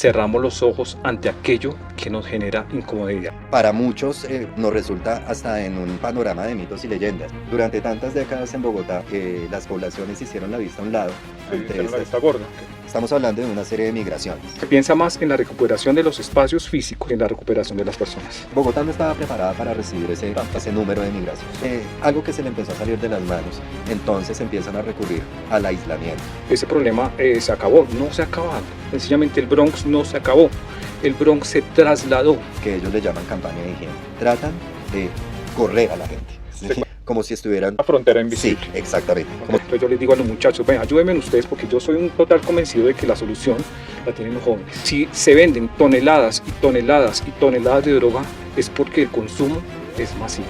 cerramos los ojos ante aquello que nos genera incomodidad. Para muchos nos resulta hasta en un panorama de mitos y leyendas. Durante tantas décadas en Bogotá, las poblaciones hicieron la vista a un lado ante La estas. vista gorda. Estamos hablando de una serie de migraciones. Se piensa más en la recuperación de los espacios físicos que en la recuperación de las personas. Bogotá no estaba preparada para recibir ese número de migraciones. Algo que se le empezó a salir de las manos, entonces empiezan a recurrir al aislamiento. Ese problema se acabó, no se ha acabado. Sencillamente el Bronx no se acabó. El Bronx se trasladó. Que ellos le llaman campaña de higiene. Tratan de correr a la gente. ¿Sí? Como si estuvieran... La frontera invisible. Sí, exactamente. Entonces yo les digo a los muchachos, ven, ayúdenme ustedes porque yo soy un total convencido de que la solución la tienen los jóvenes. Si se venden toneladas y toneladas y toneladas de droga es porque el consumo es masivo.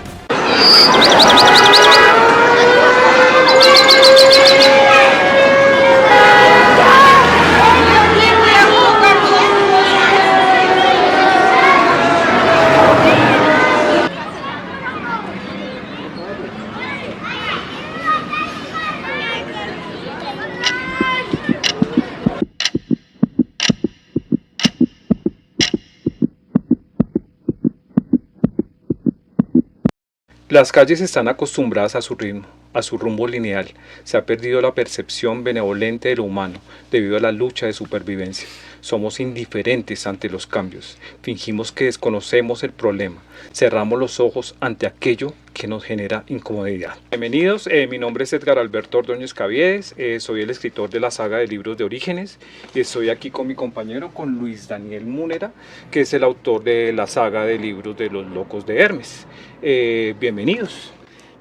Las calles están acostumbradas a su ritmo, a su rumbo lineal. Se ha perdido la percepción benevolente de lo humano debido a la lucha de supervivencia. Somos indiferentes ante los cambios. Fingimos que desconocemos el problema. Cerramos los ojos ante aquello que nos genera incomodidad. Bienvenidos, mi nombre es Edgar Alberto Ordóñez Caviedes, soy el escritor de la saga de libros de Orígenes y estoy aquí con mi compañero, con Luis Daniel Múnera, que es el autor de la saga de libros de Los Locos de Hermes. Bienvenidos.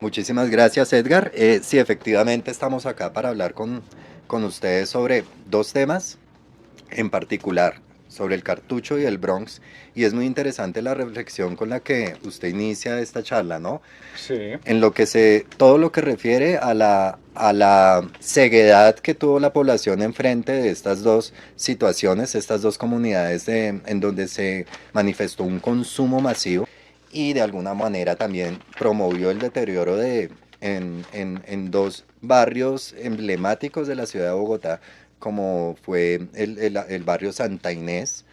Muchísimas gracias, Edgar. Sí, efectivamente estamos acá para hablar con ustedes sobre dos temas en particular, sobre el cartucho y el Bronx, y es muy interesante la reflexión con la que usted inicia esta charla, ¿no? Sí. En lo que todo lo que refiere a la ceguedad que tuvo la población enfrente de estas dos situaciones, estas dos comunidades en donde se manifestó un consumo masivo y de alguna manera también promovió el deterioro en dos barrios emblemáticos de la ciudad de Bogotá, como fue el barrio Santa Inés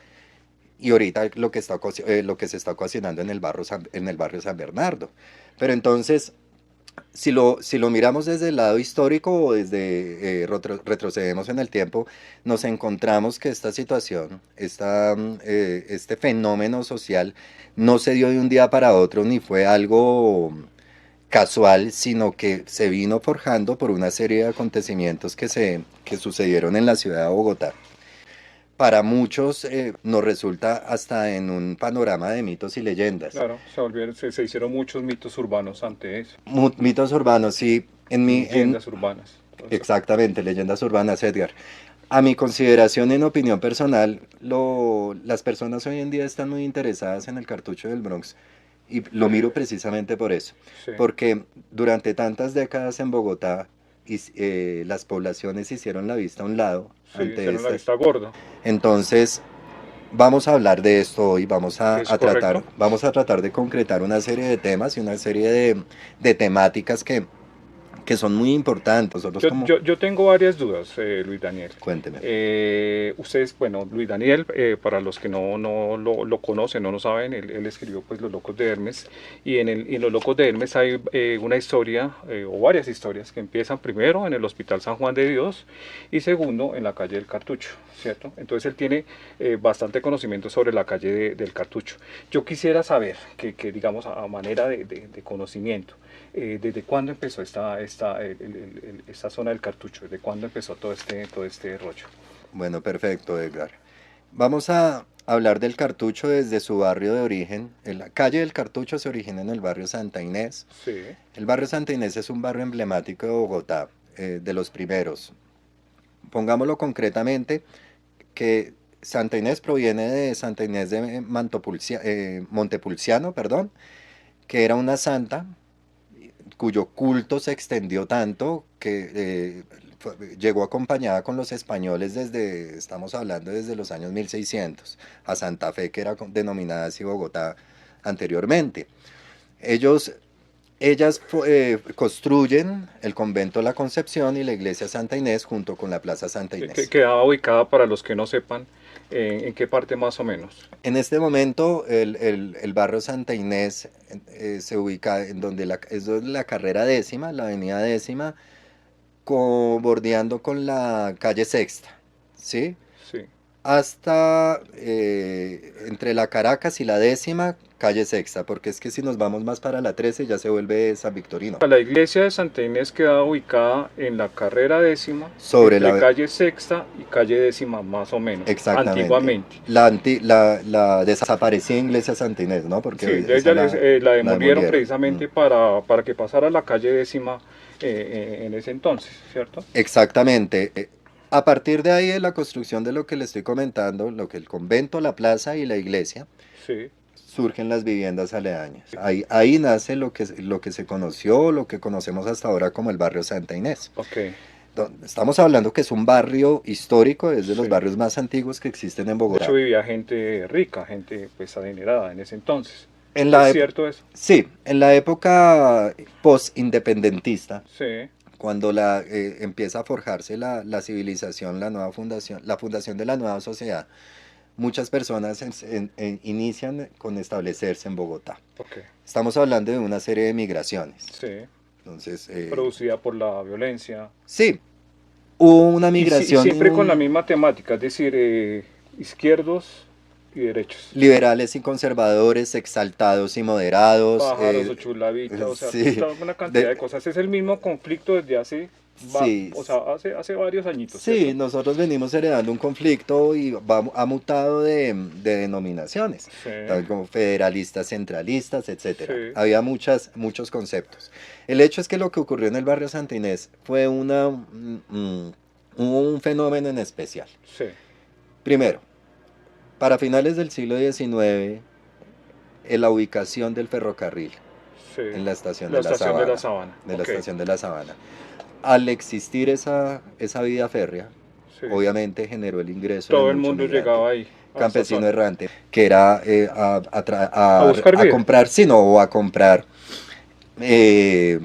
y ahorita lo que se está ocasionando en el barrio San Bernardo. Pero entonces, si lo miramos desde el lado histórico o desde retrocedemos en el tiempo, nos encontramos que esta situación, este fenómeno social no se dio de un día para otro ni fue algo casual, sino que se vino forjando por una serie de acontecimientos que sucedieron en la ciudad de Bogotá. Para muchos nos resulta hasta en un panorama de mitos y leyendas. Claro, se hicieron muchos mitos urbanos ante eso. Mitos urbanos, sí. Leyendas urbanas. Exactamente, leyendas urbanas, Edgar. A mi consideración, en opinión personal, las personas hoy en día están muy interesadas en el cartucho del Bronx. Y lo miro precisamente por eso, sí. Porque durante tantas décadas en Bogotá las poblaciones hicieron la vista a un lado. Sí, hicieron la vista gorda. Entonces, vamos a hablar de esto hoy, vamos a tratar de concretar una serie de temas y una serie de temáticas que son muy importantes. Yo tengo varias dudas, Luis Daniel. Cuénteme. Ustedes, bueno, Luis Daniel, para los que no lo conocen, no lo saben, él escribió pues Los Locos de Hermes, y en Los Locos de Hermes hay una historia, o varias historias, que empiezan primero en el Hospital San Juan de Dios, y segundo en la calle del Cartucho, ¿cierto? Entonces él tiene bastante conocimiento sobre la calle del Cartucho. Yo quisiera saber, que digamos, a manera de conocimiento, ¿desde cuándo empezó esta zona del Cartucho? ¿Desde cuándo empezó todo este rollo? Bueno, perfecto, Edgar. Vamos a hablar del Cartucho desde su barrio de origen. La calle del Cartucho se origina en el barrio Santa Inés. Sí. El barrio Santa Inés es un barrio emblemático de Bogotá, de los primeros. Pongámoslo concretamente, que Santa Inés proviene de Santa Inés de Montepulciano, perdón, que era una santa cuyo culto se extendió tanto que llegó acompañada con los españoles estamos hablando desde los años 1600, a Santa Fe, que era denominada así Bogotá anteriormente. Ellos Ellas construyen el convento La Concepción y la iglesia Santa Inés junto con la Plaza Santa Que Inés. quedaba ubicada, para los que no sepan, en qué parte más o menos. En este momento el barrio Santa Inés se ubica en donde es donde la carrera décima, la avenida décima, bordeando con la calle Sexta, ¿sí? Sí. Hasta entre la Caracas y la décima, calle Sexta, porque es que si nos vamos más para la 13 ya se vuelve San Victorino. La iglesia de Santa Inés quedaba ubicada en la carrera décima, Sobre entre la, calle Sexta y calle décima más o menos, exactamente, antiguamente. la desaparecida iglesia Santa Inés, ¿no? Porque Sí, de esa ella la la demolieron demolieron. precisamente para que pasara la calle décima en ese entonces, ¿cierto? Exactamente. A partir de ahí de la construcción de lo que le estoy comentando, lo que el convento, la plaza y la iglesia, Sí, surgen las viviendas aledañas. Ahí nace lo que se conoció, lo que conocemos hasta ahora como el barrio Santa Inés. ok, Estamos hablando que es un barrio histórico, es de los sí. barrios más antiguos que existen en De hecho Bogotá. vivía gente rica, gente pues adinerada en ese entonces. En ¿Es la cierto eso? sí, en la época post-independentista, Sí, cuando empieza a forjarse la civilización, la fundación de la nueva sociedad, muchas personas inician con establecerse en Bogotá. ok, Estamos hablando de una serie de migraciones. sí. Entonces, Producida por la violencia. sí, hubo una Y migración siempre con la misma temática, es decir, izquierdos y derechos. liberales y conservadores, exaltados y moderados. Pájaros o chulavitas, o sea, Sí, una cantidad de- de cosas. Es el mismo conflicto desde sí, o sea, hace varios añitos, sí, ¿cierto? nosotros venimos heredando un conflicto y ha mutado de denominaciones, Sí, tal como federalistas, centralistas, etcétera. sí, Había muchos conceptos. El hecho es que lo que ocurrió en el barrio Santa Inés fue un fenómeno en especial. sí, Primero, para finales del siglo XIX, en la ubicación del ferrocarril sí. en la estación La de la estación de la Sabana, Sabana. de la Ok, estación de la Sabana. Al existir esa vía férrea, sí. obviamente generó el ingreso de Todo el mucho mundo migrante, llegaba ahí, a esta campesino zona, errante, que era a buscar a vida. comprar, sino o a comprar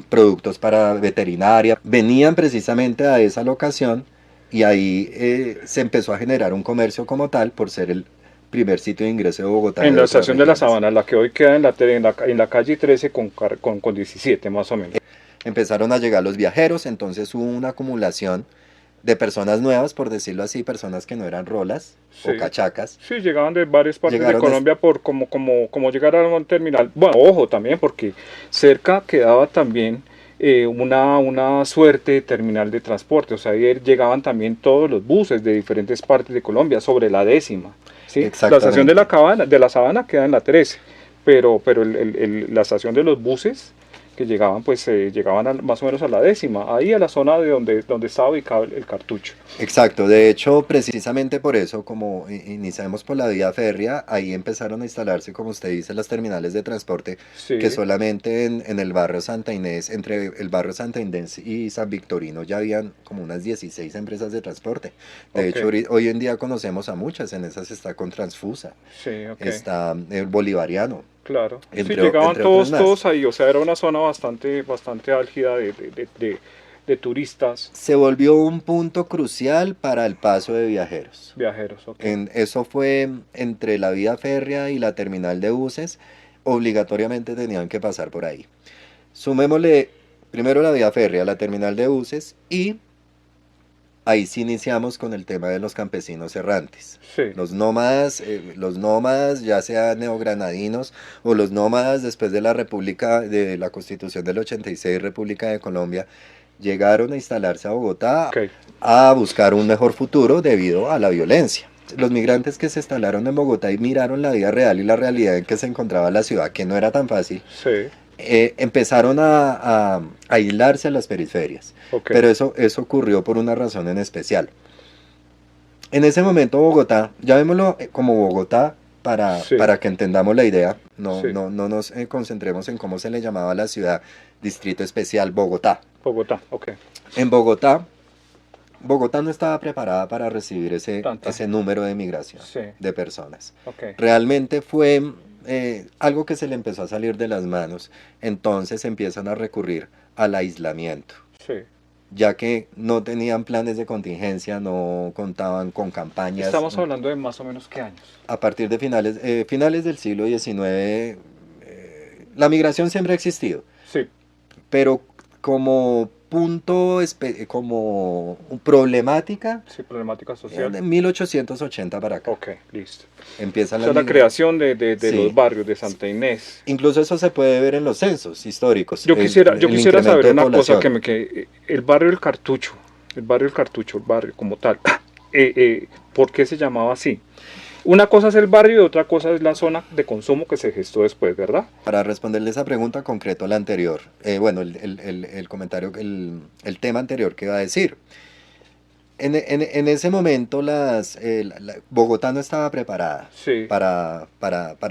productos para veterinaria. Venían precisamente a esa locación y ahí se empezó a generar un comercio como tal por ser el primer sitio de ingreso de Bogotá En de la otras estación de la regiones. Sabana, la que hoy queda en la calle 13 con 17 más o menos. Empezaron a llegar los viajeros, entonces hubo una acumulación de personas nuevas, por decirlo así, personas que no eran rolas o Sí. cachacas. Sí, llegaban de varias partes de Llegaron, Colombia por como llegar a un terminal. Bueno, ojo también, porque cerca quedaba también una suerte de terminal de transporte. O sea, ahí llegaban también todos los buses de diferentes partes de Colombia sobre la décima. ¿Sí? La estación exactamente. de la Sabana queda en la 13, pero la estación de los buses que llegaban, pues llegaban más o menos a la décima, ahí a la zona de donde estaba ubicado el cartucho. Exacto, de hecho, precisamente por eso, como iniciamos por la vía férrea, ahí empezaron a instalarse, como usted dice, las terminales de transporte, que Sí, solamente en el barrio Santa Inés, entre el barrio Santa Inés y San Victorino, ya habían como unas 16 empresas de transporte. De ok, hecho, hoy en día conocemos a muchas, en esas está Contransfusa, sí, ok. está el Bolivariano, Claro, sí, llegaban entre otros más. todos ahí, o sea, era una zona bastante álgida de turistas, Se volvió un punto crucial para el paso de viajeros. viajeros, ok. Eso fue entre la vía férrea y la terminal de buses, obligatoriamente tenían que pasar por ahí. Sumémosle primero la vía férrea, la terminal de buses y ahí sí iniciamos con el tema de los campesinos errantes. Sí, Los nómadas, ya sean neogranadinos o los nómadas después de la República, de la Constitución del 86, República de Colombia, llegaron a instalarse a Bogotá ok, a buscar un mejor futuro debido a la violencia. Los migrantes que se instalaron en Bogotá y miraron la vida real y la realidad en que se encontraba la ciudad, que no era tan fácil, sí, empezaron a aislarse a las periferias. ok, Pero eso ocurrió por una razón en especial. En ese momento Bogotá, llamémoslo como Bogotá sí, para que entendamos la idea, sí, no nos concentremos en cómo se le llamaba a la ciudad, Distrito Especial Bogotá. Bogotá, ok, En Bogotá, Bogotá no estaba preparada para recibir tanta ese gente, número de migración sí, de personas. ok, Realmente fue algo que se le empezó a salir de las manos. Entonces empiezan a recurrir al aislamiento, Sí. ya que no tenían planes de contingencia, no contaban con campañas. Estamos hablando de más o menos qué años. A partir de finales del siglo XIX, la migración siempre ha existido, Sí, pero como como problemática, sí, problemática de social. 1880 para acá. Ok, listo. Empiezan O las sea, la migraciones. creación de los Sí, barrios de Santa Inés. incluso eso se puede ver en los censos históricos, Yo el quisiera incremento saber de una cosa población. el barrio del Cartucho, el barrio como tal, ¿por qué se llamaba así? Una cosa es el barrio y otra cosa es la zona de consumo que se gestó después, ¿verdad? Para responderle esa pregunta concreto a la anterior, bueno, el comentario, el tema anterior que iba a decir. En ese momento Bogotá no estaba preparada Sí, para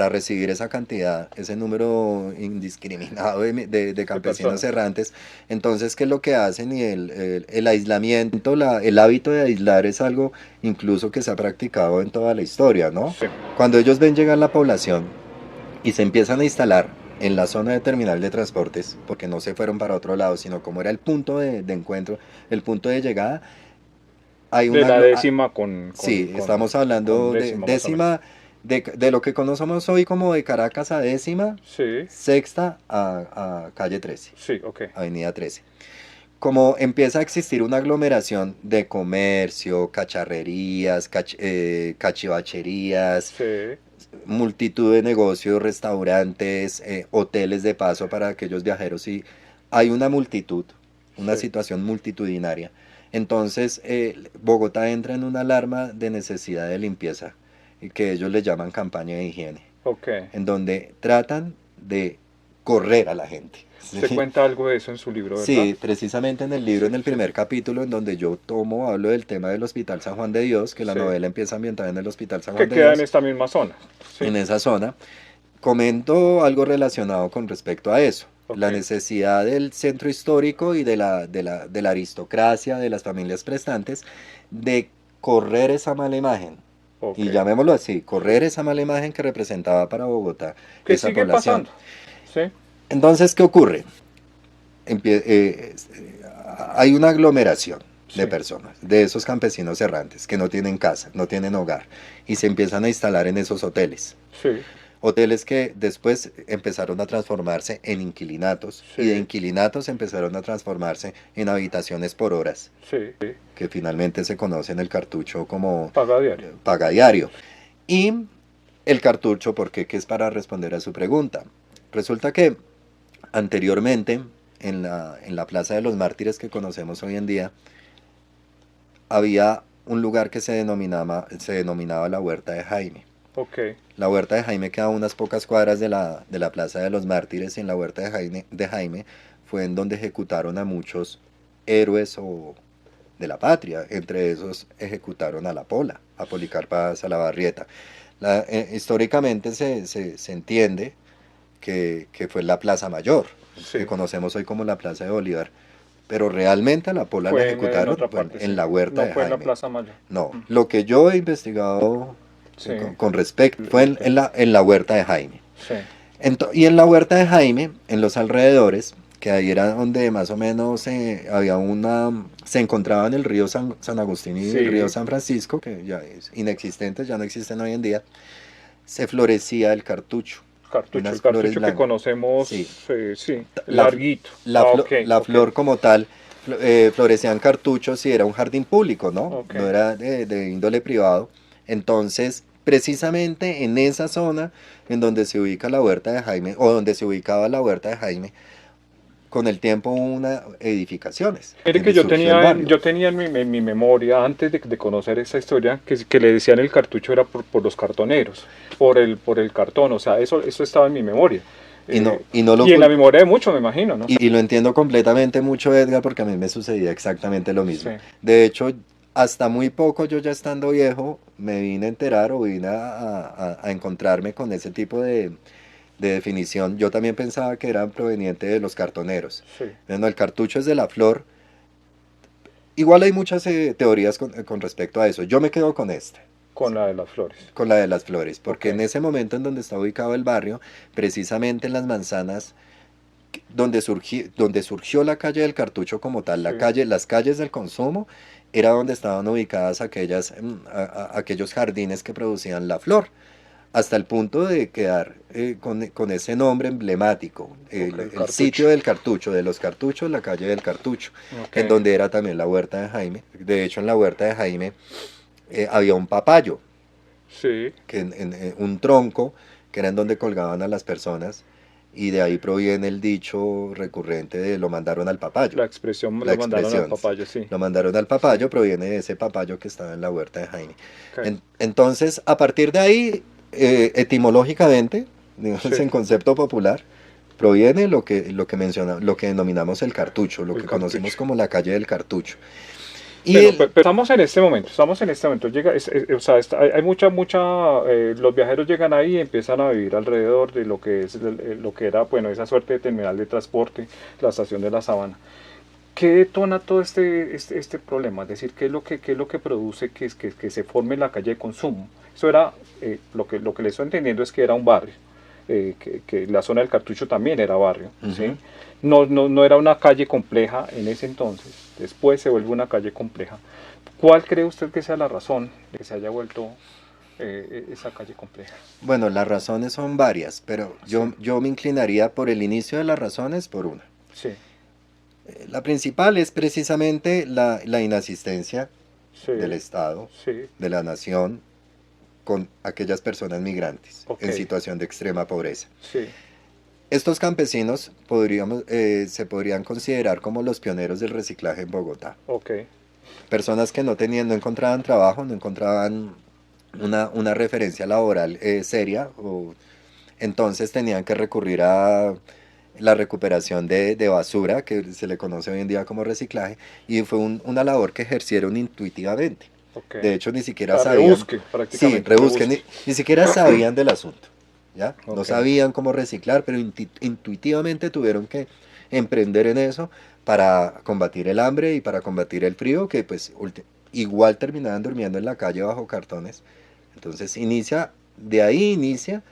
recibir esa cantidad, ese número indiscriminado de de campesinos personas. errantes. Entonces, ¿qué es lo que hacen? Y el aislamiento, el hábito de aislar es algo incluso que se ha practicado en toda la historia, ¿no? Sí, Cuando ellos ven llegar la población y se empiezan a instalar en la zona de terminal de transportes, porque no se fueron para otro lado, sino como era el punto de encuentro, el punto de llegada, hay de una... la décima sí, estamos con hablando de décima más o menos. décima, de lo que conocemos hoy como de Caracas a décima, Sí, sexta a calle 13, sí, ok. avenida 13. Como empieza a existir una aglomeración de comercio, cacharrerías, cachivacherías, Sí, multitud de negocios, restaurantes, hoteles de paso para aquellos viajeros y hay una multitud, una sí, situación multitudinaria. Entonces, Bogotá entra en una alarma de necesidad de limpieza, que ellos le llaman campaña de higiene, ok. en donde tratan de correr a la gente. Usted ¿Sí? cuenta algo de eso en su libro, ¿verdad? Sí, precisamente en el libro, Sí, en el sí, primer capítulo, en donde yo hablo del tema del Hospital San Juan de Dios, que la sí. novela empieza ambientada en el Hospital San Juan Que de queda en Dios, esta misma zona. Sí, en esa zona, comento algo relacionado con respecto a eso, ok, la necesidad del centro histórico y de la aristocracia, de las familias prestantes, de correr esa mala imagen. ok. Y llamémoslo así, correr esa mala imagen que representaba para Bogotá ¿Qué esa sigue población. pasando? Sí, Entonces, ¿qué ocurre? Hay una aglomeración de sí, personas, de esos campesinos errantes que no tienen casa, no tienen hogar, y se empiezan a instalar en esos hoteles. sí, Hoteles que después empezaron a transformarse en inquilinatos y de sí, inquilinatos empezaron a transformarse en habitaciones por horas, sí. que finalmente se conoce en el cartucho como Paga diario. paga diario. Y el cartucho, ¿por qué? Que es para responder a su pregunta. Resulta que anteriormente, en la Plaza de los Mártires que conocemos hoy en día, había un lugar que se denominaba la Huerta de Jaime. Ok, La Huerta de Jaime queda a unas pocas cuadras de la Plaza de los Mártires y en la Huerta de Jaime fue en donde ejecutaron a muchos héroes de la patria. Entre esos ejecutaron a la Pola, a Policarpa Salabarrieta. Históricamente se entiende que fue la Plaza Mayor, que sí. conocemos hoy como la Plaza de Bolívar. Pero realmente a la Pola la Fue en ejecutaron otra parte, en sí. la Huerta No de fue en la Jaime. Plaza Mayor. No, Mm, lo que yo he investigado sí, con respecto fue ok, en la Huerta de Jaime. sí, Y en la Huerta de Jaime, en los alrededores, que ahí era donde más o menos se encontraban el río San Agustín y el río sí. San Francisco, que ya es inexistente, ya no existen hoy en día, se florecía el cartucho, Cartucho, el unas flores cartucho que blancas. conocemos, Sí, sí, el la, larguito. Ah, ok, la ok, flor como tal, florecían cartuchos y era un jardín público, ¿no? ok. No era de índole privado. Entonces, precisamente en esa zona en donde se ubica la huerta de Jaime, o donde se ubicaba la huerta de Jaime, con el tiempo hubo una edificaciones Mire que y surgió el barrio. yo tenía en mi memoria, antes de conocer esa historia, que le decían el cartucho era por los cartoneros, por el cartón, o sea, eso estaba en mi memoria. Y no lo, Y en la memoria de muchos, me imagino, ¿no? y lo entiendo completamente mucho, Edgar, porque a mí me sucedía exactamente lo Sí, mismo. De hecho, hasta muy poco, yo ya estando viejo, me vine a enterar o vine a encontrarme con ese tipo de definición. Yo también pensaba que eran provenientes de los cartoneros. sí, Bueno, el cartucho es de la flor. Igual hay muchas teorías con respecto a eso. Yo me quedo con esta. con la de las flores. con la de las flores, porque Ok, en ese momento en donde está ubicado el barrio, precisamente en las manzanas, donde surgió la calle del Cartucho como tal, sí, las calles del consumo, era donde estaban ubicadas aquellos jardines que producían la flor, hasta el punto de quedar con ese nombre emblemático, ok, el cartucho. sitio del Cartucho, de los Cartuchos, la calle del Cartucho, Ok, en donde era también la huerta de Jaime. De hecho, en la huerta de Jaime había un papayo, sí, un tronco, que era en donde colgaban a las personas, y de ahí proviene el dicho recurrente de lo mandaron al papayo. la expresión me La lo mandaron al expresión, papayo, sí, lo mandaron al sí, papayo, proviene de ese papayo que estaba en la huerta de Jaime. ok, Entonces, a partir de ahí, etimológicamente, digamos, sí, en concepto popular, proviene lo que denominamos el cartucho, lo el que conocimos cartucho. como la calle del cartucho. Y Bueno, el, estamos en este momento, llega, o sea, hay los viajeros llegan ahí y empiezan a vivir alrededor de lo que es lo que era, bueno, esa suerte de terminal de transporte, la estación de la Sabana. ¿Qué detona todo este problema? Es decir, qué es lo que produce que se forme la calle de consumo? Eso era, lo que le estoy entendiendo es que era un barrio, que la zona del Cartucho también era barrio, ¿sí? Ujú. No era una calle compleja en ese entonces, después se vuelve una calle compleja. ¿Cuál cree usted que sea la razón de que se haya vuelto esa calle compleja? Bueno, las razones son varias, pero Sí, yo me inclinaría por el inicio de las razones por una. sí, La principal es precisamente la inasistencia del sí, Estado, sí, de la nación, con aquellas personas migrantes ok, en situación de extrema pobreza. sí, Estos campesinos se podrían considerar como los pioneros del reciclaje en Bogotá. ok, Personas que no encontraban trabajo, no encontraban una referencia laboral seria, entonces tenían que recurrir a la recuperación de basura, que se le conoce hoy en día como reciclaje, y fue una labor que ejercieron intuitivamente. ok. De hecho, ni O siquiera sea, sabían, rebusque, sí, prácticamente, rebusquen, rebusque. ni siquiera sabían del asunto, ¿ya? No Ok, sabían cómo reciclar, pero intuitivamente tuvieron que emprender en eso para combatir el hambre y para combatir el frío, que pues igual terminaban durmiendo en la calle bajo cartones. Entonces de ahí inicia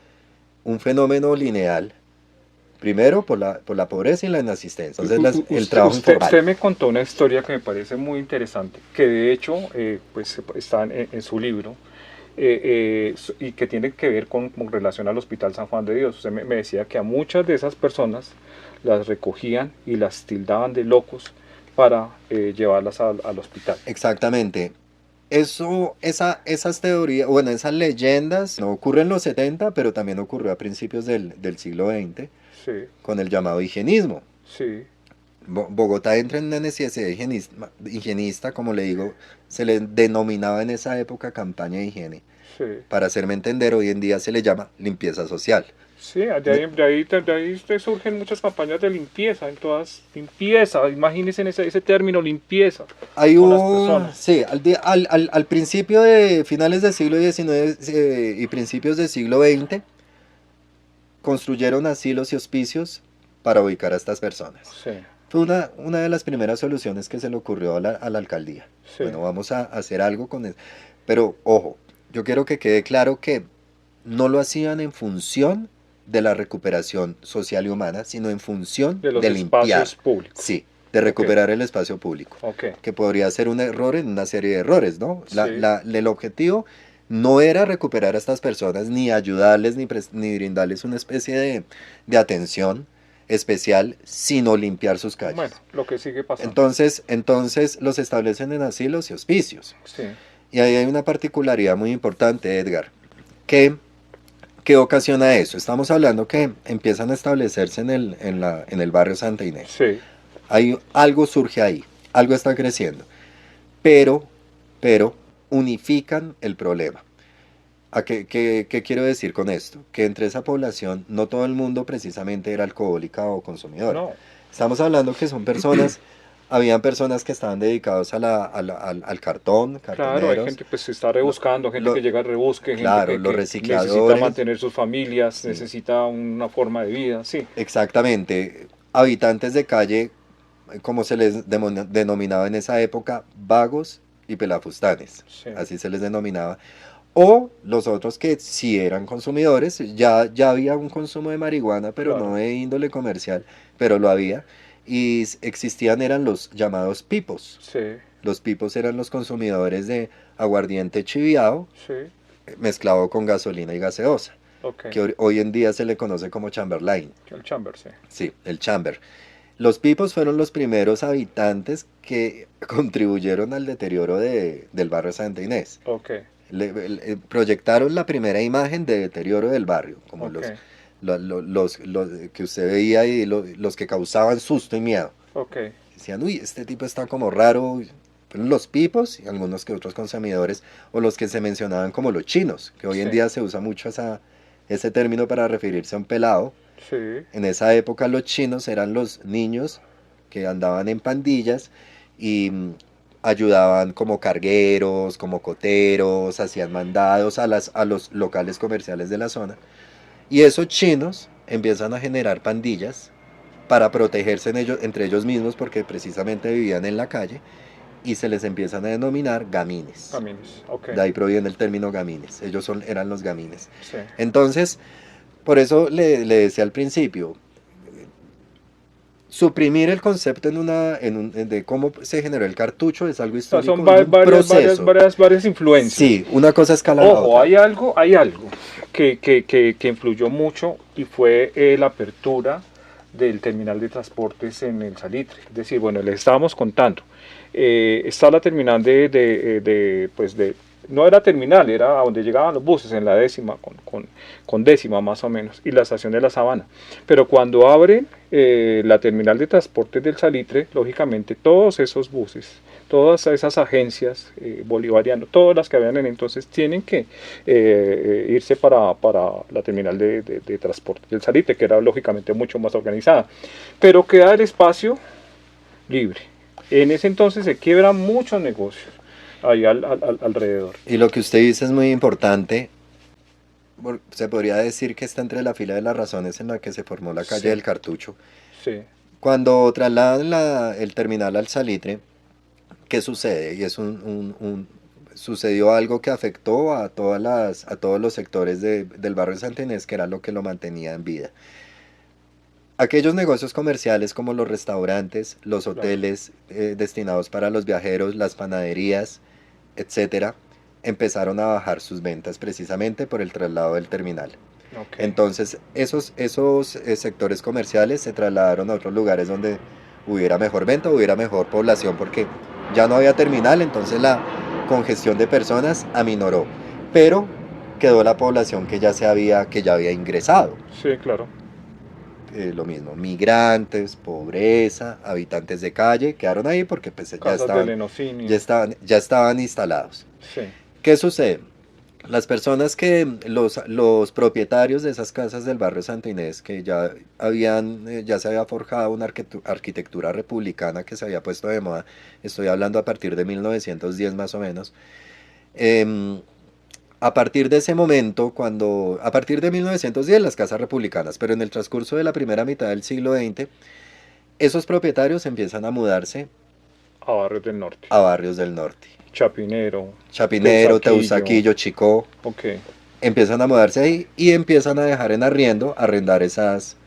un fenómeno lineal. Primero por la pobreza y la inasistencia. Entonces el trabajo informal. usted me contó una historia que me parece muy interesante, que de hecho pues está en su libro y que tiene que ver con relación al Hospital San Juan de Dios. Usted me decía que a muchas de esas personas las recogían y las tildaban de locos para llevarlas al hospital. Exactamente. Esas teorías, bueno, esas leyendas no ocurren en los 70, pero también ocurrió a principios del siglo XX Sí, con el llamado higienismo. sí, Bogotá entra en una necesidad higienista, como le digo, se le denominaba en esa época campaña de higiene. sí. Para hacerme entender, hoy en día se le llama limpieza social. Sí, de ahí surgen muchas campañas de limpieza, en todas, limpieza, imagínense en ese término, limpieza Hay con las un, personas. sí, al principio de finales del siglo XIX y principios del siglo XX, construyeron asilos y hospicios para ubicar a estas personas. Sí, Fue una de las primeras soluciones que se le ocurrió a la alcaldía. sí, Bueno, vamos a hacer algo con eso. Pero ojo, yo quiero que quede claro que no lo hacían en función de la recuperación social y humana, sino en función de los de limpiar, espacios públicos. sí, de Ok, recuperar el espacio público, ok, que podría ser un error en una serie de errores, ¿no? sí, El objetivo no era recuperar a estas personas, ni ayudarles, ni brindarles una especie de atención especial, sino limpiar sus bueno, calles. lo que sigue pasando. Entonces los establecen en asilos y hospicios. Sí, Y ahí hay una particularidad muy importante, Edgar, que ¿qué ocasiona eso? Estamos hablando que empiezan a establecerse en el barrio Santa Inés. sí, Algo surge ahí, algo está creciendo, pero, pero unifican el problema. ¿Qué quiero decir con esto? Que entre esa población no todo el mundo precisamente era alcohólica o consumidora. no, Estamos hablando que son personas, habían personas que estaban dedicados al cartón, claro, hay cartoneros, gente pues se está lo, rebuscando, gente que lo- llega al rebusque, gente claro, los que necesita recicladores, mantener sus familias, sí, necesita una forma de vida, sí, exactamente, habitantes de calle, como se les denominaba en esa época, vagos y pelafustanes, sí, así se les denominaba, O los otros que sí eran consumidores, ya había un consumo de marihuana, pero no Claro. de índole comercial, pero lo había. Y existían, eran los llamados pipos. Sí, Los pipos eran los consumidores de aguardiente chiviado sí, mezclado con gasolina y gaseosa, ok. que hoy en día se le conoce como Chamberlain. El chamber, sí. Sí, el chamber. Los pipos fueron los primeros habitantes que contribuyeron al deterioro del barrio Santa Inés. Ok, Proyectaron la primera imagen de deterioro del barrio, como ok, los que usted veía y los que causaban susto y miedo. ok. Decían, uy, este tipo está como raro. Fueron los pipos y algunos que otros consumidores, o los que se mencionaban como los chinos, que hoy en Sí, día se usa mucho ese término para referirse a un pelado. sí, En esa época los chinos eran los niños que andaban en pandillas y ayudaban como cargueros, como coteros, hacían mandados a los locales comerciales de la zona. Y esos chinos empiezan a generar pandillas para protegerse entre ellos mismos porque precisamente vivían en la calle y se les empiezan a denominar gamines. caminos, ok, De ahí proviene el término gamines. Eran los gamines. sí. Entonces, por eso le decía al principio, suprimir el concepto de cómo se generó el cartucho es algo O sea, son histórico y un proceso. varias influencias. Sí, una cosa escala a la Ojo, otra. hay algo que influyó mucho y fue la apertura del terminal de transportes en el Salitre. Es decir, bueno, les estábamos contando. Está la terminal pues no era terminal, era a donde llegaban los buses, en la décima, con décima más o menos, y la estación de la Sabana. Pero cuando abren la terminal de transportes del Salitre, lógicamente todos esos buses, todas esas agencias bolivarianas, todas las que habían en entonces, tienen que irse para la terminal de transporte del Salitre, que era lógicamente mucho más organizada. Pero queda el espacio libre. En ese entonces se quiebran muchos negocios ahí alrededor. Y lo que usted dice es muy importante. Se podría decir que está entre la fila de las razones en la que se formó la calle Sí, del Cartucho. sí, Cuando trasladan el terminal al Salitre, ¿qué sucede? Y sucedió algo que afectó a todos los sectores del barrio de Santa Inés, que era lo que lo mantenía en vida. Aquellos negocios comerciales como los restaurantes, los claro. hoteles destinados para los viajeros, las panaderías, etcétera, empezaron a bajar sus ventas precisamente por el traslado del terminal. Ok. Entonces, esos sectores comerciales se trasladaron a otros lugares donde hubiera mejor venta, hubiera mejor población, porque ya no había terminal, entonces la congestión de personas aminoró. Pero quedó la población que ya había ingresado. Sí, claro. Lo mismo, migrantes, pobreza, habitantes de calle, quedaron ahí porque pues, Casas de lenocinio. ya estaban instalados. Sí, ¿Qué sucede? Las personas los propietarios de esas casas del barrio Santa Inés, que ya se había forjado una arquitectura republicana que se había puesto de moda, estoy hablando a partir de 1910 más o menos, em, a partir de ese momento, a partir de 1910 las casas republicanas, pero en el transcurso de la primera mitad del siglo XX, esos propietarios empiezan a mudarse a Barrios del Norte. a barrios del norte. Chapinero, Chapinero, Teusaquillo. Teusaquillo, Chicó, Ok. empiezan a mudarse ahí y empiezan a dejar en arrendar esas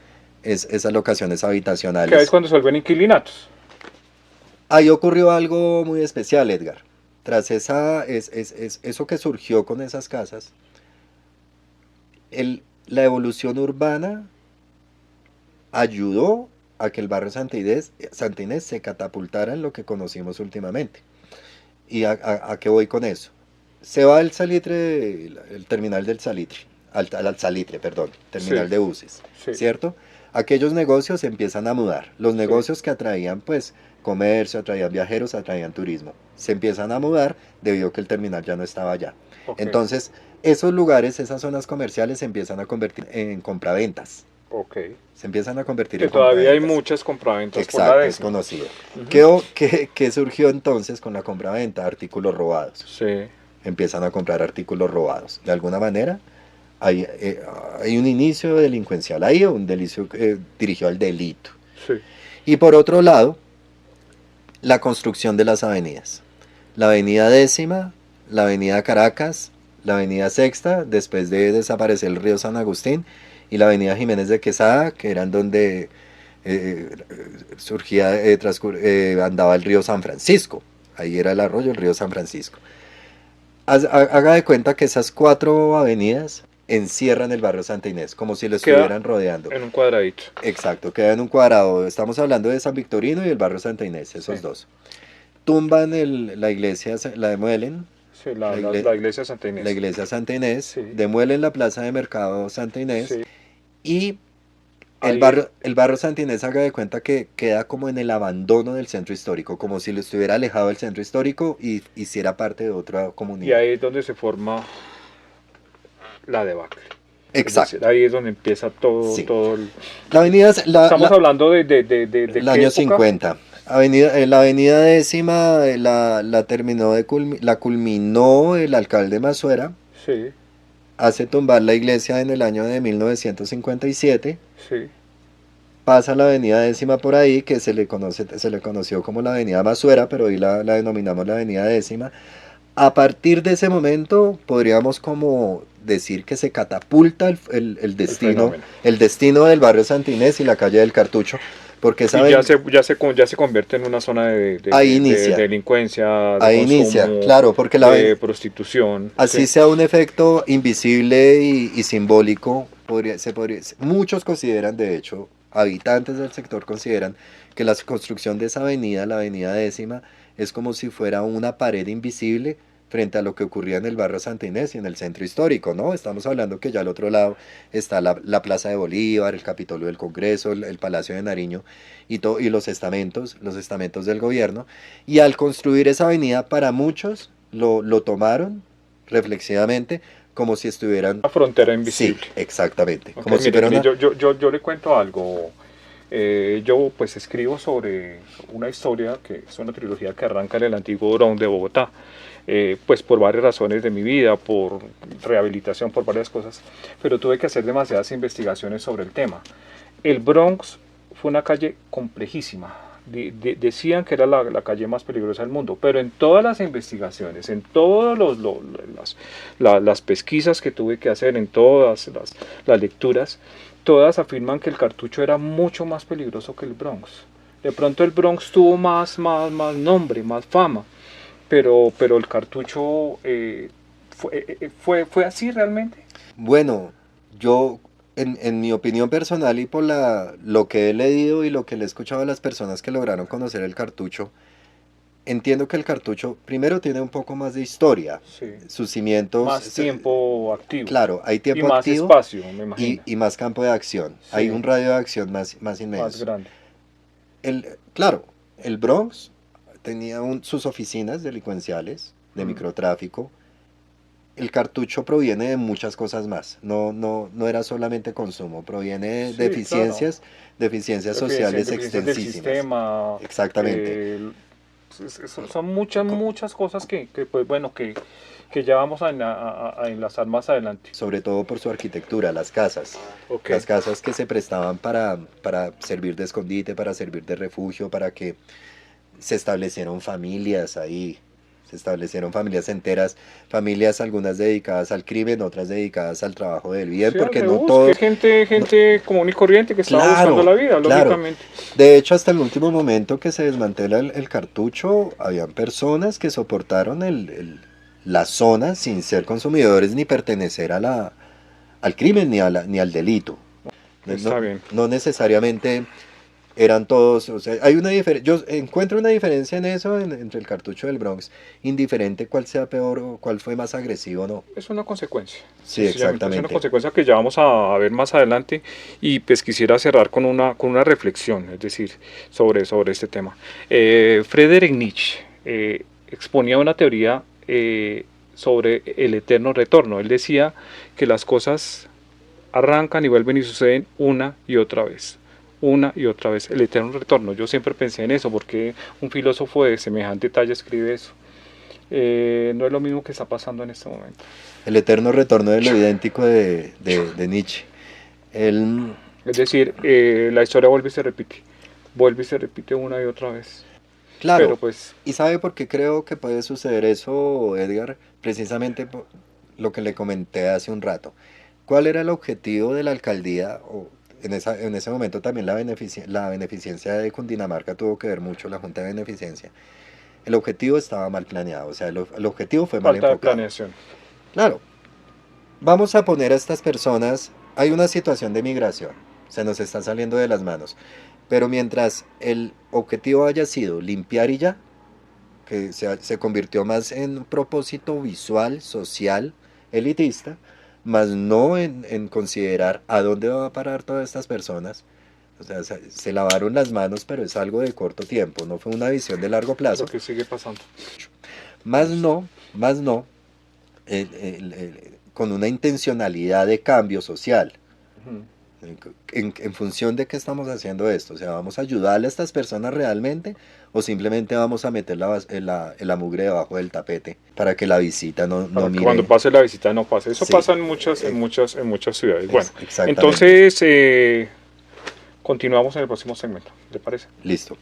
locaciones Que es habitacionales. cuando se vuelven inquilinatos. Ahí ocurrió algo muy especial, Edgar. Tras eso que surgió con esas casas, la evolución urbana ayudó a que el barrio Santa Inés se catapultara en lo que conocimos últimamente. ¿Y a qué voy con eso? Se va el Salitre, el terminal del Salitre, al Salitre, perdón, Sí, terminal de buses, sí, ¿cierto? Aquellos negocios se empiezan a mudar. Los sí. negocios que atraían, pues, comercio, atraían viajeros, atraían turismo. Se empiezan a mudar debido a que el terminal ya no estaba allá. Ok, Entonces, esos lugares, esas zonas comerciales se empiezan a convertir en compraventas. ok. Se empiezan a convertir Que en todavía hay compraventas. muchas compraventas por la Exacto, es décima. conocido. Ujú. ¿Qué surgió entonces con la compraventa? Artículos robados. Sí, Empiezan a comprar artículos robados. De alguna manera, hay, eh, hay un inicio delincuencial ahí, un delicio dirigido al delito. sí, Y por otro lado, la construcción de las avenidas. La avenida Décima, la avenida Caracas, la avenida Sexta, después de desaparecer el río San Agustín, y la avenida Jiménez de Quesada, que eran donde eh, surgía, andaba el río San Francisco. Ahí era el arroyo, el río San Francisco. Haga de cuenta que esas cuatro avenidas encierran el barrio Santa Inés, como si lo Queda estuvieran rodeando. en un cuadradito. Exacto, queda en un cuadrado. Estamos hablando de San Victorino y el barrio Santa Inés, Sí, esos dos. Tumban la iglesia, la demuelen, sí, la, igle- la iglesia de Santa la Inés. iglesia Santa Inés, Sí, demuelen la plaza de mercado Santa Inés sí. y Ahí, el barrio Santa Inés, haga de cuenta que queda como en el abandono del centro histórico, como si lo estuviera alejado del centro histórico y hiciera parte de otra y comunidad. ahí es donde se forma la debacle. Es decir, Exacto, ahí es donde empieza todo, sí. todo. La avenida, Estamos hablando de el qué año época. 50. La avenida décima la terminó la culminó el alcalde Mazuera, Sí, hace tumbar la iglesia en el año de 1957, sí. pasa la avenida décima por ahí, que se le conoció como la avenida Mazuera, pero hoy la denominamos la avenida décima. A partir de ese momento podríamos como decir que se catapulta El fenómeno. el destino del barrio Santa Inés y la calle del Cartucho, porque Y saben, ya se convierte en una zona ahí de inicia, delincuencia, de ahí inicia, consumo, claro, porque de prostitución. así Sí. sea un efecto invisible y simbólico, muchos consideran, de hecho, habitantes del sector consideran que la construcción de esa avenida, la avenida décima, es como si fuera una pared invisible frente a lo que ocurría en el barrio Santa Inés y en el centro histórico, ¿no? Estamos hablando que ya al otro lado está la Plaza de Bolívar, el Capitolio del Congreso, el Palacio de Nariño y los estamentos del gobierno. Y al construir esa avenida, para muchos lo tomaron reflexivamente como si estuvieran... La frontera Sí, invisible. exactamente. Ok, Como si mire, fuera mire, una... yo le cuento algo. Yo pues escribo sobre una historia que es una trilogía que arranca en el antiguo Bronx de Bogotá, pues por varias razones de mi vida, por rehabilitación, por varias cosas, pero tuve que hacer demasiadas investigaciones sobre el tema. El Bronx fue una calle complejísima. Decían que era la calle más peligrosa del mundo, pero en todas las investigaciones, en todas las pesquisas que tuve que hacer, en todas las lecturas, todas afirman que el Cartucho era mucho más peligroso que el Bronx. De pronto el Bronx tuvo más nombre, más fama, pero el Cartucho fue así realmente. Bueno, yo, en mi opinión personal y por lo que he leído y lo que le he escuchado a las personas que lograron conocer el cartucho, entiendo que el cartucho primero tiene un poco más de historia. Sí. Sus cimientos, Más tiempo activo claro, hay y tiempo más activo espacio, me imagino. y más campo de acción. Hay Sí, un radio de acción más más inmenso. grande. Claro, el Bronx tenía sus oficinas delincuenciales de Mm. microtráfico. El cartucho proviene de muchas cosas más. No era solamente consumo, proviene de Sí, claro. deficiencias sociales Deficiencias del extensísimas. sistema. Exactamente. Son muchas cosas pues bueno, que ya vamos a enlazar más adelante. Sobre todo por su arquitectura, las casas. Ok. Las casas que se prestaban para servir de escondite, para servir de refugio, para que se establecieron familias ahí. Se establecieron familias enteras, familias algunas dedicadas al crimen, otras dedicadas al trabajo del bien, Sí, al porque no rebusque, todo... no- gente común y corriente que estaba buscando claro, la vida, claro. lógicamente. De hecho, hasta el último momento que se desmantela el cartucho, habían personas que soportaron la zona sin ser consumidores ni pertenecer al crimen ni al delito. No, Está bien. no necesariamente eran todos, o sea, hay una yo encuentro una diferencia en eso entre el cartucho del Bronx, indiferente cuál sea peor o cuál fue más agresivo o no. Es una consecuencia, Sí, sencillamente, es una exactamente. consecuencia que ya vamos a ver más adelante y pues quisiera cerrar con una reflexión, es decir, sobre este tema. Friedrich Nietzsche exponía una teoría sobre el eterno retorno. Él decía que las cosas arrancan y vuelven y suceden una y otra vez, el eterno retorno. Yo siempre pensé en eso, porque un filósofo de semejante talla escribe eso. No es lo mismo que está pasando en este momento. El eterno retorno de lo idéntico de Nietzsche. Él, Es decir, la historia vuelve y se repite una y otra vez. Pero claro, pues, ¿y sabe por qué creo que puede suceder eso, Edgar? Precisamente lo que le comenté hace un rato. ¿Cuál era el objetivo de la alcaldía? O en ese momento también la beneficencia de Cundinamarca tuvo que ver mucho, la Junta de Beneficencia. El objetivo estaba mal planeado, o sea, el objetivo fue mal Falta de enfocado. planeación. Claro, vamos a poner a estas personas, hay una situación de migración, se nos está saliendo de las manos, pero mientras el objetivo haya sido limpiar y ya, que se convirtió más en un propósito visual, social, elitista, más no en considerar a dónde va a parar todas estas personas. O sea, se lavaron las manos, pero es algo de corto tiempo, no fue una visión de largo Lo plazo. que sigue pasando. Más no, con una intencionalidad de cambio social. Ujú. En función de qué estamos haciendo esto, o sea, ¿vamos a ayudarle a estas personas realmente o simplemente vamos a meter la mugre debajo del tapete para que la visita no Para que mire? cuando pase la visita no pase. Eso Sí, pasa en muchas ciudades. Bueno, exactamente. entonces continuamos en el próximo segmento. ¿Le parece? Listo.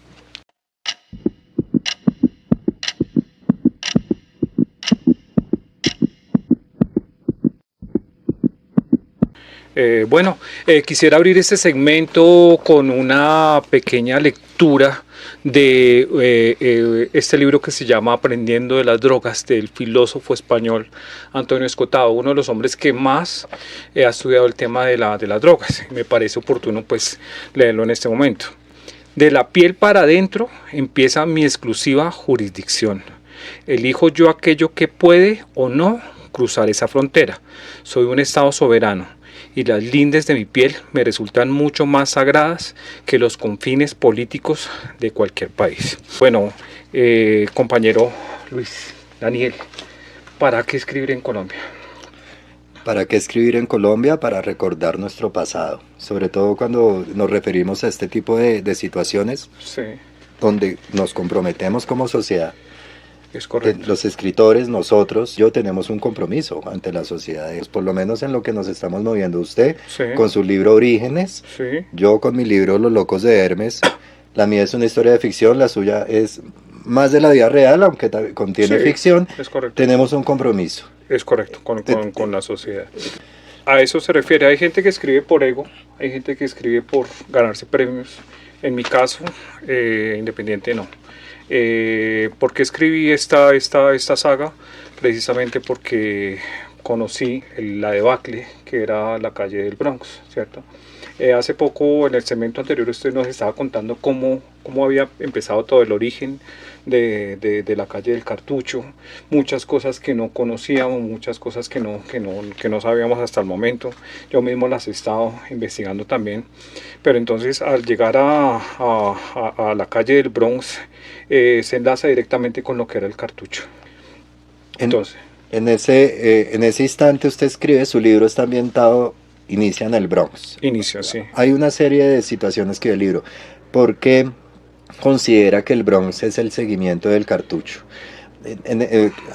Quisiera abrir este segmento con una pequeña lectura de este libro que se llama Aprendiendo de las drogas, del filósofo español Antonio Escotado, uno de los hombres que más ha estudiado el tema de las drogas. Me parece oportuno pues leerlo en este momento. De la piel para adentro empieza mi exclusiva jurisdicción. Elijo yo aquello que puede o no cruzar esa frontera. Soy un estado soberano y las lindes de mi piel me resultan mucho más sagradas que los confines políticos de cualquier país. Bueno, compañero Luis Daniel, ¿para qué escribir en Colombia? ¿Para qué escribir en Colombia? Para recordar nuestro pasado, sobre todo cuando nos referimos a este tipo de situaciones Sí, donde nos comprometemos como sociedad. es correcto. Los escritores, nosotros, yo tenemos un compromiso ante la sociedad, por lo menos en lo que nos estamos moviendo. Usted Sí, con su libro Orígenes, sí, yo con mi libro Los Locos de Hermes. La mía es una historia de ficción, la suya es más de la vida real, aunque contiene sí, ficción. es correcto. Tenemos un compromiso. Es correcto, con la sociedad. A eso se refiere. Hay gente que escribe por ego, hay gente que escribe por ganarse premios. En mi caso, independiente no. ¿Por qué escribí esta saga? Precisamente porque conocí la debacle que era la calle del Bronx, ¿cierto? Hace poco, en el segmento anterior, usted nos estaba contando cómo había empezado todo el origen de la calle del Cartucho, muchas cosas que no conocíamos, muchas cosas que no sabíamos hasta el momento. Yo mismo las he estado investigando también. Pero entonces, al llegar a la calle del Bronx, se enlaza directamente con lo que era el Cartucho. Entonces, En ese instante usted escribe, su libro está ambientado, inicia en el Bronx. inicia, sí. Hay una serie de situaciones que el libro. ¿Por qué considera que el Bronx es el seguimiento del Cartucho?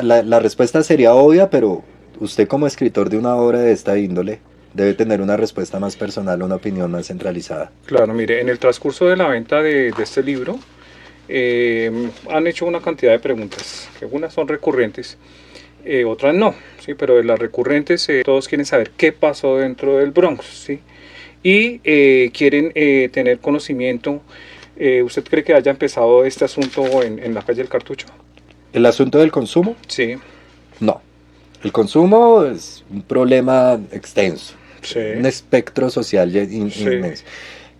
La respuesta sería obvia, pero usted como escritor de una obra de esta índole debe tener una respuesta más personal, una opinión más centralizada. Claro, mire, en el transcurso de la venta de este libro, han hecho una cantidad de preguntas, que algunas son recurrentes, otras no, ¿sí? Pero de las recurrentes, todos quieren saber qué pasó dentro del Bronx, ¿sí? Y quieren tener conocimiento. ¿Usted cree que haya empezado este asunto en la calle del Cartucho? ¿El asunto del consumo? Sí, No. El consumo es un problema extenso, sí, un espectro social sí, inmenso,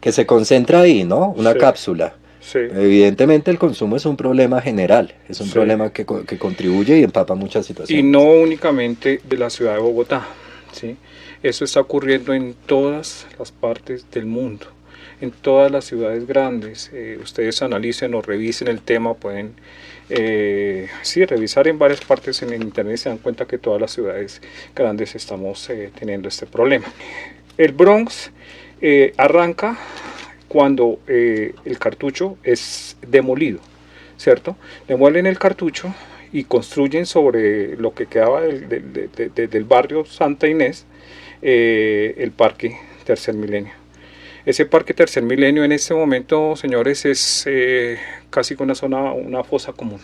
que se concentra ahí, ¿no? Una sí, cápsula. sí, Evidentemente el consumo es un problema general, es un sí. problema que contribuye y empapa muchas Y situaciones. no únicamente de la ciudad de Bogotá, ¿sí? Eso está ocurriendo en todas las partes del mundo, en todas las ciudades grandes. Ustedes analicen o revisen el tema, pueden revisar en varias partes en el internet y se dan cuenta que todas las ciudades grandes estamos teniendo este problema. El Bronx arranca cuando el Cartucho es demolido, ¿cierto? Demuelen el Cartucho y construyen sobre lo que quedaba del barrio Santa Inés el Parque Tercer Milenio. Ese Parque Tercer Milenio en este momento, señores, es casi una fosa común.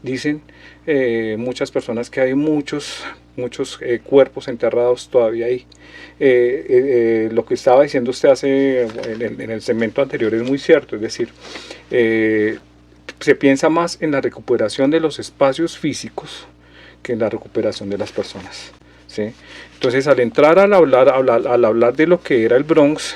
Dicen muchas personas que hay muchos cuerpos enterrados todavía ahí. Lo que estaba diciendo usted en el segmento anterior es muy cierto, es decir, se piensa más en la recuperación de los espacios físicos que en la recuperación de las personas, ¿sí? Entonces, al entrar al hablar de lo que era el Bronx,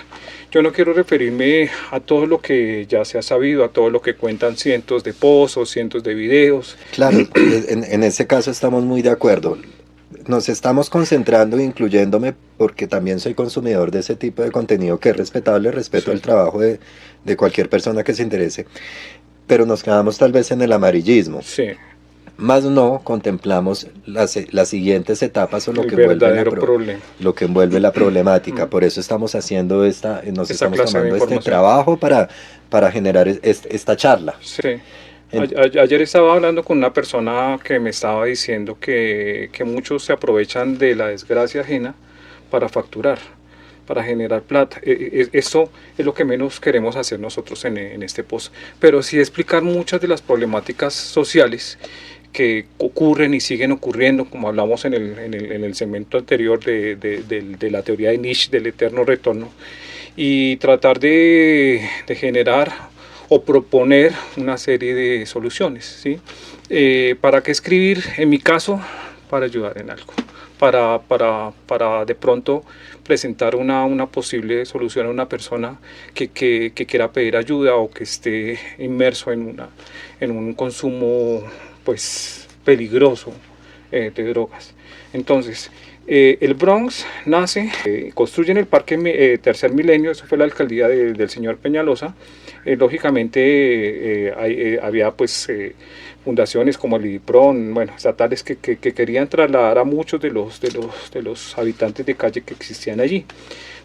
yo no quiero referirme a todo lo que ya se ha sabido, a todo lo que cuentan cientos de pozos, cientos de videos. Claro, en ese caso estamos muy de acuerdo. Nos estamos concentrando, incluyéndome, porque también soy consumidor de ese tipo de contenido que es respetable, respeto Sí. el trabajo de cualquier persona que se interese, pero nos quedamos tal vez en el amarillismo. Sí, Más no contemplamos las siguientes etapas o lo el que envuelve verdadero problema. lo que envuelve la problemática. Por eso estamos haciendo nos Esta estamos clase de tomando este información. trabajo para generar esta charla. Sí. En- Ayer estaba hablando con una persona que me estaba diciendo que muchos se aprovechan de la desgracia ajena para facturar, para generar plata. Eso es lo que menos queremos hacer nosotros en este post. Pero sí explicar muchas de las problemáticas sociales que ocurren y siguen ocurriendo, como hablamos en el segmento anterior de la teoría de Nietzsche, del eterno retorno, y tratar de generar o proponer una serie de soluciones, ¿sí? ¿Para qué escribir? En mi caso, para ayudar en algo, para de pronto presentar una posible solución a una persona que quiera pedir ayuda o que esté inmerso en un consumo pues peligroso de drogas. Entonces, el Bronx nace, construyen el Parque Tercer Milenio, eso fue la alcaldía del señor Peñalosa. Lógicamente había pues fundaciones como el IDIPRON, bueno, estatales que querían trasladar a muchos de los habitantes de calle que existían allí.